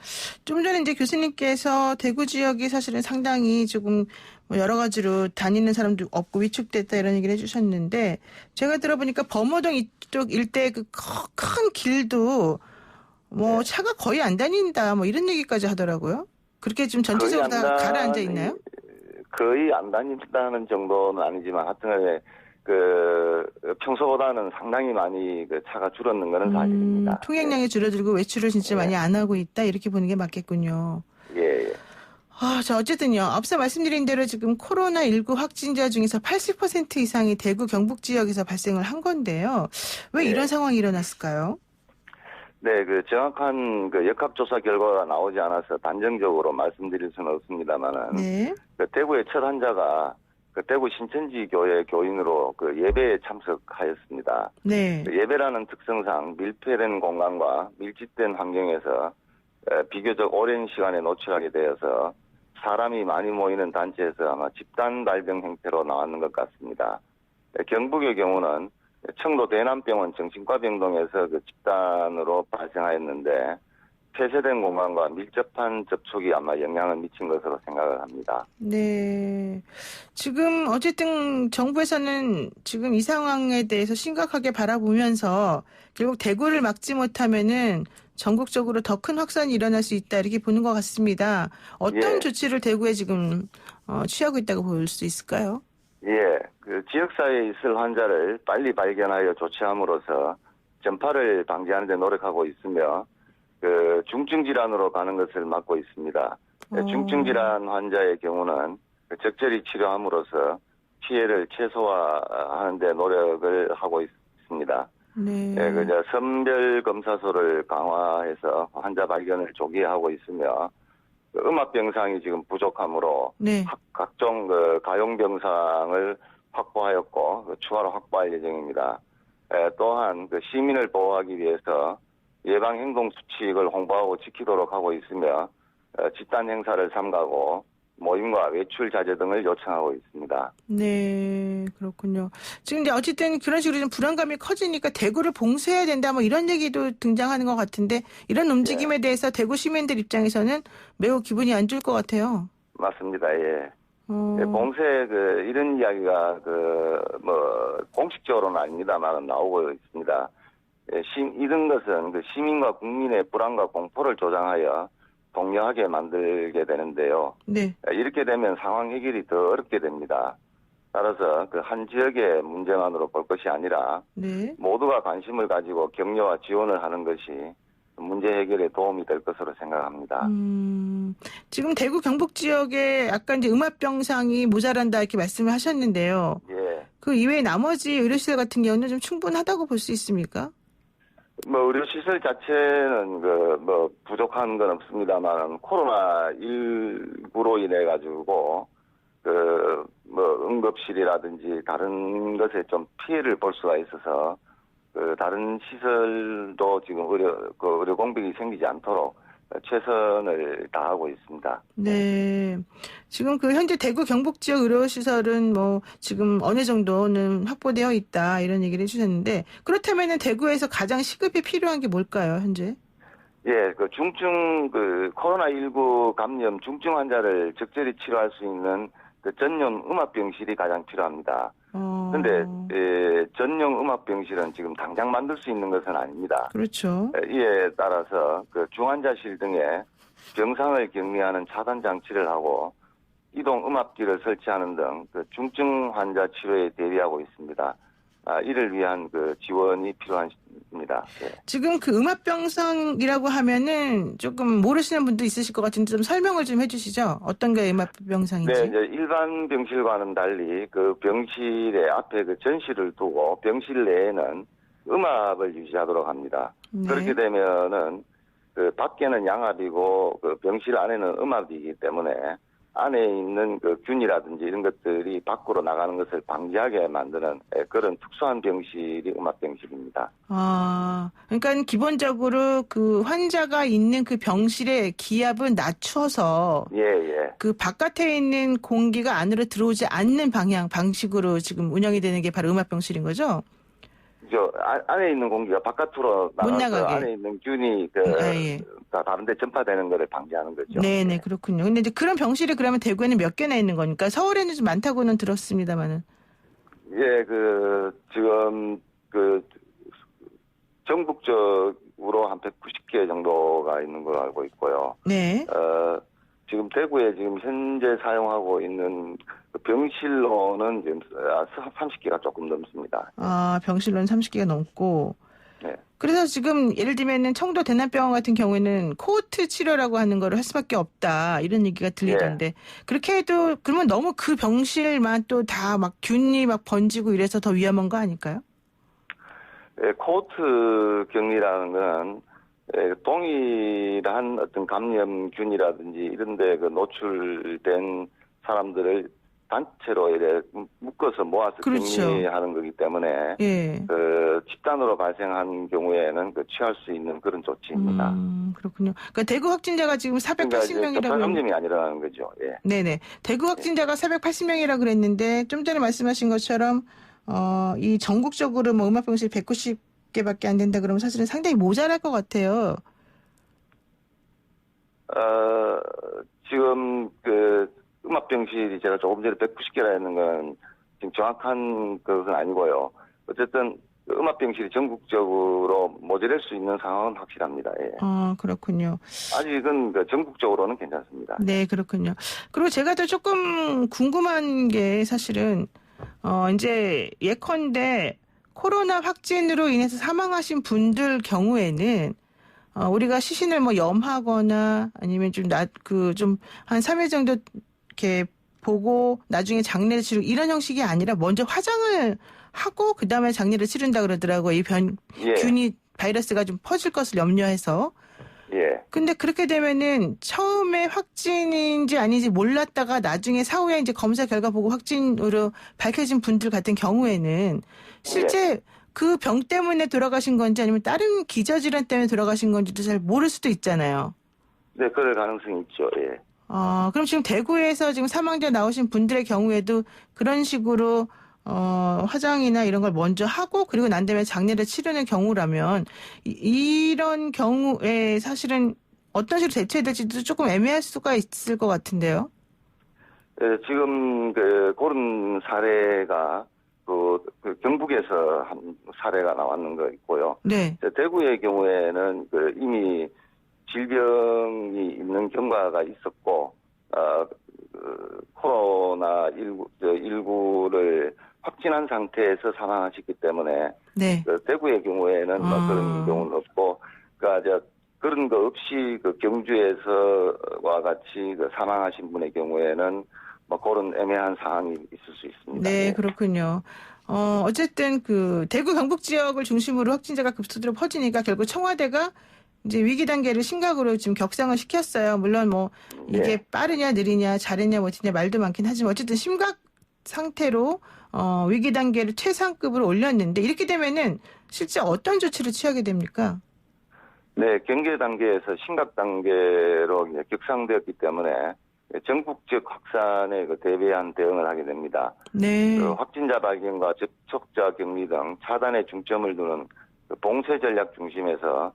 좀 전에 이제 교수님께서 대구 지역이 사실은 상당히 조금 여러 가지로 다니는 사람도 없고 위축됐다 이런 얘기를 해주셨는데 제가 들어보니까 범어동 이쪽 일대 그 큰 길도 뭐 차가 거의 안 다닌다 뭐 이런 얘기까지 하더라고요. 그렇게 좀 전체적으로 다 가라앉아 있나요? 거의 안 다닌다는 정도는 아니지만 하여튼 그 평소보다는 상당히 많이 그 차가 줄었는 것은 사실입니다. 통행량이 줄어들고 외출을 진짜 많이 안 하고 있다 이렇게 보는 게 맞겠군요. 예. 자, 어쨌든요. 앞서 말씀드린 대로 지금 코로나19 확진자 중에서 80% 이상이 대구 경북 지역에서 발생을 한 건데요. 왜 이런 상황이 일어났을까요? 네, 그 정확한 그 역학조사 결과가 나오지 않아서 단정적으로 말씀드릴 수는 없습니다만은 네. 그 대구의 첫 환자가 그 대구 신천지 교회 교인으로 그 예배에 참석하였습니다. 네. 그 예배라는 특성상 밀폐된 공간과 밀집된 환경에서 비교적 오랜 시간에 노출하게 되어서 사람이 많이 모이는 단체에서 아마 집단 발병 형태로 나왔는 것 같습니다. 경북의 경우는 청도 대남병원 정신과병동에서 그 집단으로 발생하였는데 폐쇄된 공간과 밀접한 접촉이 아마 영향을 미친 것으로 생각을 합니다. 네. 지금 어쨌든 정부에서는 지금 이 상황에 대해서 심각하게 바라보면서 결국 대구를 막지 못하면은 전국적으로 더 큰 확산이 일어날 수 있다 이렇게 보는 것 같습니다. 어떤 조치를 대구에 지금 취하고 있다고 볼 수 있을까요? 예, 그 지역사회에 있을 환자를 빨리 발견하여 조치함으로써 전파를 방지하는 데 노력하고 있으며 그 중증질환으로 가는 것을 막고 있습니다. 중증질환 환자의 경우는 적절히 치료함으로써 피해를 최소화하는 데 노력을 하고 있습니다. 네. 예, 그 선별 검사소를 강화해서 환자 발견을 조기에 하고 있으며 그 음압 병상이 지금 부족하므로 네. 각종 그 가용 병상을 확보하였고 추가로 확보할 예정입니다. 또한 그 시민을 보호하기 위해서 예방 행동 수칙을 홍보하고 지키도록 하고 있으며 집단 행사를 삼가고 모임과 외출 자제 등을 요청하고 있습니다. 네, 그렇군요. 지금 이제 어쨌든 그런 식으로 좀 불안감이 커지니까 대구를 봉쇄해야 된다 뭐 이런 얘기도 등장하는 것 같은데 이런 움직임에 대해서 대구 시민들 입장에서는 매우 기분이 안 좋을 것 같아요. 맞습니다. 예. 봉쇄 이런 이야기가 공식적으로는 아닙니다만 나오고 있습니다. 이런 것은 그 시민과 국민의 불안과 공포를 조장하여 동요하게 만들게 되는데요. 네. 이렇게 되면 상황 해결이 더 어렵게 됩니다. 따라서 그 한 지역의 문제만으로 볼 것이 아니라 네. 모두가 관심을 가지고 격려와 지원을 하는 것이 문제 해결에 도움이 될 것으로 생각합니다. 지금 대구 경북 지역에 아까 이제 음압병상이 모자란다 이렇게 말씀을 하셨는데요. 예. 그 이외에 나머지 의료시설 같은 경우는 좀 충분하다고 볼 수 있습니까? 의료시설 자체는 부족한 건 없습니다만, 코로나19로 인해가지고, 응급실이라든지 다른 것에 좀 피해를 볼 수가 있어서, 다른 시설도 지금 의료 공백이 생기지 않도록 최선을 다하고 있습니다. 네. 지금 현재 대구 경북 지역 의료시설은 지금 어느 정도는 확보되어 있다 이런 얘기를 해주셨는데 그렇다면은 대구에서 가장 시급히 필요한 게 뭘까요, 현재? 예, 코로나19 감염 중증 환자를 적절히 치료할 수 있는 전용 음압병실이 가장 필요합니다. 근데 전용 음압병실은 지금 당장 만들 수 있는 것은 아닙니다. 그렇죠. 이에 따라서 그 중환자실 등에 병상을 격리하는 차단 장치를 하고 이동 음압기를 설치하는 등 그 중증 환자 치료에 대비하고 있습니다. 이를 위한 그 지원이 필요합니다. 네. 지금 그 음압병상이라고 하면은 조금 모르시는 분도 있으실 것 같은데 좀 설명을 좀 해주시죠. 어떤 게 음압병상인지. 네, 이제 일반 병실과는 달리 그 병실의 앞에 그 전실을 두고 병실 내에는 음압을 유지하도록 합니다. 네. 그렇게 되면은 그 밖에는 양압이고 그 병실 안에는 음압이기 때문에 안에 있는 그 균이라든지 이런 것들이 밖으로 나가는 것을 방지하게 만드는 그런 특수한 병실이 음압병실입니다. 그러니까 기본적으로 그 환자가 있는 그 병실의 기압을 낮춰서 예. 그 바깥에 있는 공기가 안으로 들어오지 않는 방식으로 지금 운영이 되는 게 바로 음압병실인 거죠? 안에 있는 공기가 바깥으로 못 나가서 나가게. 안에 있는 균이 다 다른 데 전파되는 것을 방지하는 거죠. 네네, 그렇군요. 근데 이제 그런 병실이 그러면 대구에는 몇 개나 있는 거니까 서울에는 좀 많다고는 들었습니다만은. 예, 지금 전국적으로 한 190개 정도가 있는 걸로 알고 있고요. 네. 지금 대구에 지금 현재 사용하고 있는 그 병실로는 지금 30개가 조금 넘습니다. 병실로는 30개가 넘고. 네. 그래서 지금 예를 들면은 청도 대남병원 같은 경우에는 코호트 치료라고 하는 거를 할 수밖에 없다 이런 얘기가 들리던데 그렇게 해도 그러면 너무 그 병실만 또 다 막 균이 막 번지고 이래서 더 위험한 거 아닐까요? 네, 코호트 격리라는 건 동일한 어떤 감염균이라든지 이런 데 그 노출된 사람들을 단체로 이렇게 묶어서 모아서 그렇죠. 격리하는 거기 때문에 그 집단으로 발생한 경우에는 취할 수 있는 그런 조치입니다. 그렇군요. 그러니까 대구 확진자가 지금 480명이라고. 감염이 아니라는 거죠. 예. 네네. 대구 확진자가 480명이라고 그랬는데 좀 전에 말씀하신 것처럼 이 전국적으로 뭐 음압병실 190개밖에 안 된다 그러면 사실은 상당히 모자랄 것 같아요. 지금 음압병실이 제가 조금 전에 190개라 했는 건 지금 정확한 것은 아니고요. 어쨌든 음압병실이 전국적으로 모자랄 수 있는 상황은 확실합니다. 예. 그렇군요. 아직은 전국적으로는 괜찮습니다. 네, 그렇군요. 그리고 제가 또 조금 궁금한 게 사실은 이제 예컨대 코로나 확진으로 인해서 사망하신 분들 경우에는 우리가 시신을 뭐 염하거나 아니면 좀 한 3일 정도 이렇게 보고 나중에 장례를 치르고 이런 형식이 아니라 먼저 화장을 하고 그다음에 장례를 치른다 그러더라고요. 이 균이 바이러스가 좀 퍼질 것을 염려해서. 근데 그렇게 되면은 처음에 확진인지 아닌지 몰랐다가 나중에 사후에 이제 검사 결과 보고 확진으로 밝혀진 분들 같은 경우에는 실제 그 병 때문에 돌아가신 건지 아니면 다른 기저질환 때문에 돌아가신 건지도 잘 모를 수도 있잖아요. 네, 그럴 가능성이 있죠. 예. 그럼 지금 대구에서 지금 사망자 나오신 분들의 경우에도 그런 식으로 화장이나 이런 걸 먼저 하고 그리고 난 다음에 장례를 치르는 경우라면 이런 경우에 사실은 어떤 식으로 대처해야 될지도 조금 애매할 수가 있을 것 같은데요. 네, 지금 그런 사례가 경북에서 한 사례가 나왔는 거 있고요. 네. 대구의 경우에는 이미 질병이 있는 경과가 있었고 코로나 19를 확진한 상태에서 사망하셨기 때문에 대구의 경우에는 그런 경우는 없고 그런 거 없이 경주에서와 같이 사망하신 분의 경우에는 그런 애매한 상황이 있을 수 있습니다. 네, 그렇군요. 어쨌든 대구 경북 지역을 중심으로 확진자가 급속도로 퍼지니까 결국 청와대가 이제 위기 단계를 심각으로 지금 격상을 시켰어요. 물론 이게 빠르냐 느리냐 잘했냐 못했냐 말도 많긴 하지만 어쨌든 심각 상태로 위기 단계를 최상급으로 올렸는데 이렇게 되면은 실제 어떤 조치를 취하게 됩니까? 네, 경계 단계에서 심각 단계로 격상되었기 때문에 전국적 확산에 대비한 대응을 하게 됩니다. 네. 확진자 발견과 접촉자 격리 등 차단에 중점을 두는 봉쇄 전략 중심에서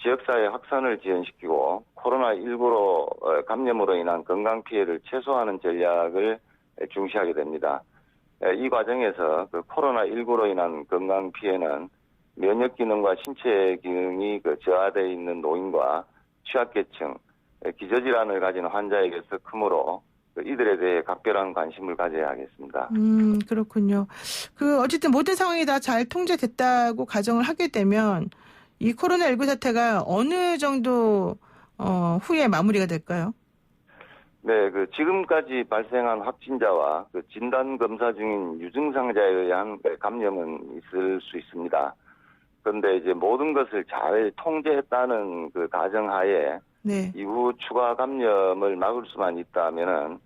지역사회 확산을 지연시키고 코로나19로 감염으로 인한 건강 피해를 최소화하는 전략을 중시하게 됩니다. 이 과정에서 그 코로나19로 인한 건강 피해는 면역 기능과 신체 기능이 저하되어 있는 노인과 취약계층, 기저질환을 가진 환자에게서 크므로 이들에 대해 각별한 관심을 가져야 하겠습니다. 그렇군요. 어쨌든 모든 상황이 다 잘 통제됐다고 가정을 하게 되면 이 코로나19 사태가 어느 정도 후에 마무리가 될까요? 네, 지금까지 발생한 확진자와 진단 검사 중인 유증상자에 의한 감염은 있을 수 있습니다. 그런데 이제 모든 것을 잘 통제했다는 가정하에 네. 이후 추가 감염을 막을 수만 있다면은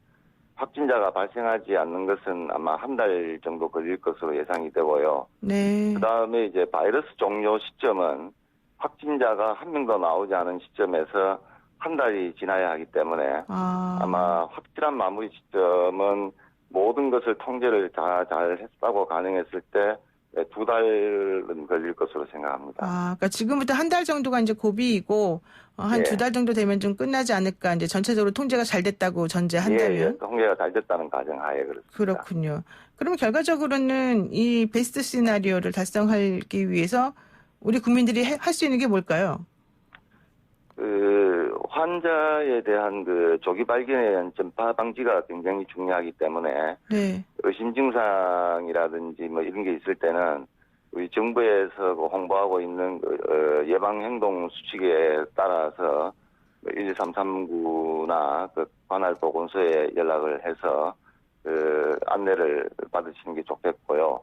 확진자가 발생하지 않는 것은 아마 한 달 정도 걸릴 것으로 예상이 되고요. 네. 그다음에 이제 바이러스 종료 시점은 확진자가 한 명도 나오지 않은 시점에서 한 달이 지나야 하기 때문에 아마 확실한 마무리 시점은 모든 것을 통제를 잘 했다고 가능했을 때 2달은 걸릴 것으로 생각합니다. 그러니까 지금부터 한 달 정도가 이제 고비이고 한 2달 정도 되면 좀 끝나지 않을까. 이제 전체적으로 통제가 잘 됐다고 전제한다면. 예, 통제가 잘 됐다는 가정하에 그렇습니다. 그렇군요. 그럼 결과적으로는 이 베스트 시나리오를 달성하기 위해서 우리 국민들이 할 수 있는 게 뭘까요? 환자에 대한 조기 발견에 의한 전파 방지가 굉장히 중요하기 때문에 네. 의심 증상이라든지 뭐 이런 게 있을 때는 우리 정부에서 홍보하고 있는 예방 행동 수칙에 따라서 12339나 관할 보건소에 연락을 해서 안내를 받으시는 게 좋겠고요.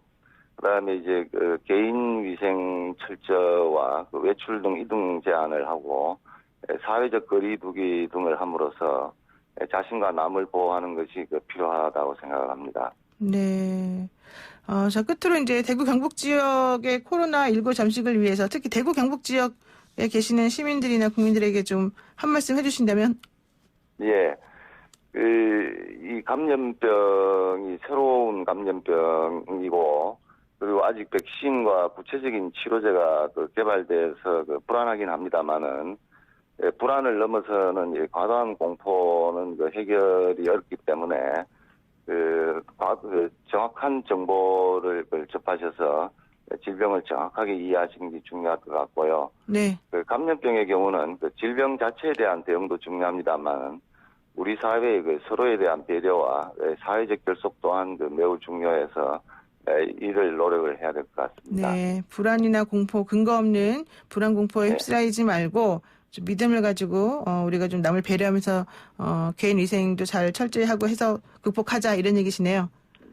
그다음에 이제 개인 위생 철저와 외출 등 이동 제한을 하고 사회적 거리두기 등을 함으로써 자신과 남을 보호하는 것이 필요하다고 생각을 합니다. 네. 자, 끝으로 이제 대구 경북 지역의 코로나19 잠식을 위해서 특히 대구 경북 지역에 계시는 시민들이나 국민들에게 좀 한 말씀 해주신다면? 예. 이 감염병이 새로운 감염병이고 그리고 아직 백신과 구체적인 치료제가 개발돼서 불안하긴 합니다만은 불안을 넘어서는 과도한 공포는 해결이 어렵기 때문에 정확한 정보를 접하셔서 질병을 정확하게 이해하시는 게 중요할 것 같고요. 네. 감염병의 경우는 질병 자체에 대한 대응도 중요합니다만 우리 사회의 서로에 대한 배려와 사회적 결속 또한 매우 중요해서 이를 노력을 해야 될 것 같습니다. 네. 불안이나 공포, 근거 없는 불안 공포에 휩싸이지 말고 좀 믿음을 가지고 우리가 좀 남을 배려하면서 개인 위생도 잘 철저히 하고 해서 극복하자 이런 얘기시네요.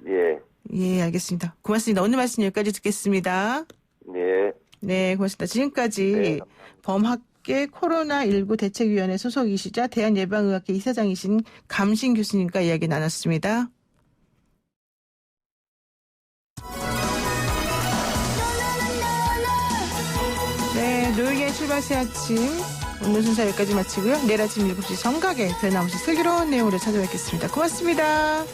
예. 예, 알겠습니다. 고맙습니다. 오늘 말씀 여기까지 듣겠습니다. 네. 네, 고맙습니다. 지금까지 범학계 코로나19 대책위원회 소속이시자 대한예방의학회 이사장이신 감신 교수님과 이야기 나눴습니다. 네, 노영의 출발 새 아침 오늘 순서 여기까지 마치고요. 내일 아침 7시 정각에 변함없이 슬기로운 내용으로 찾아뵙겠습니다. 고맙습니다.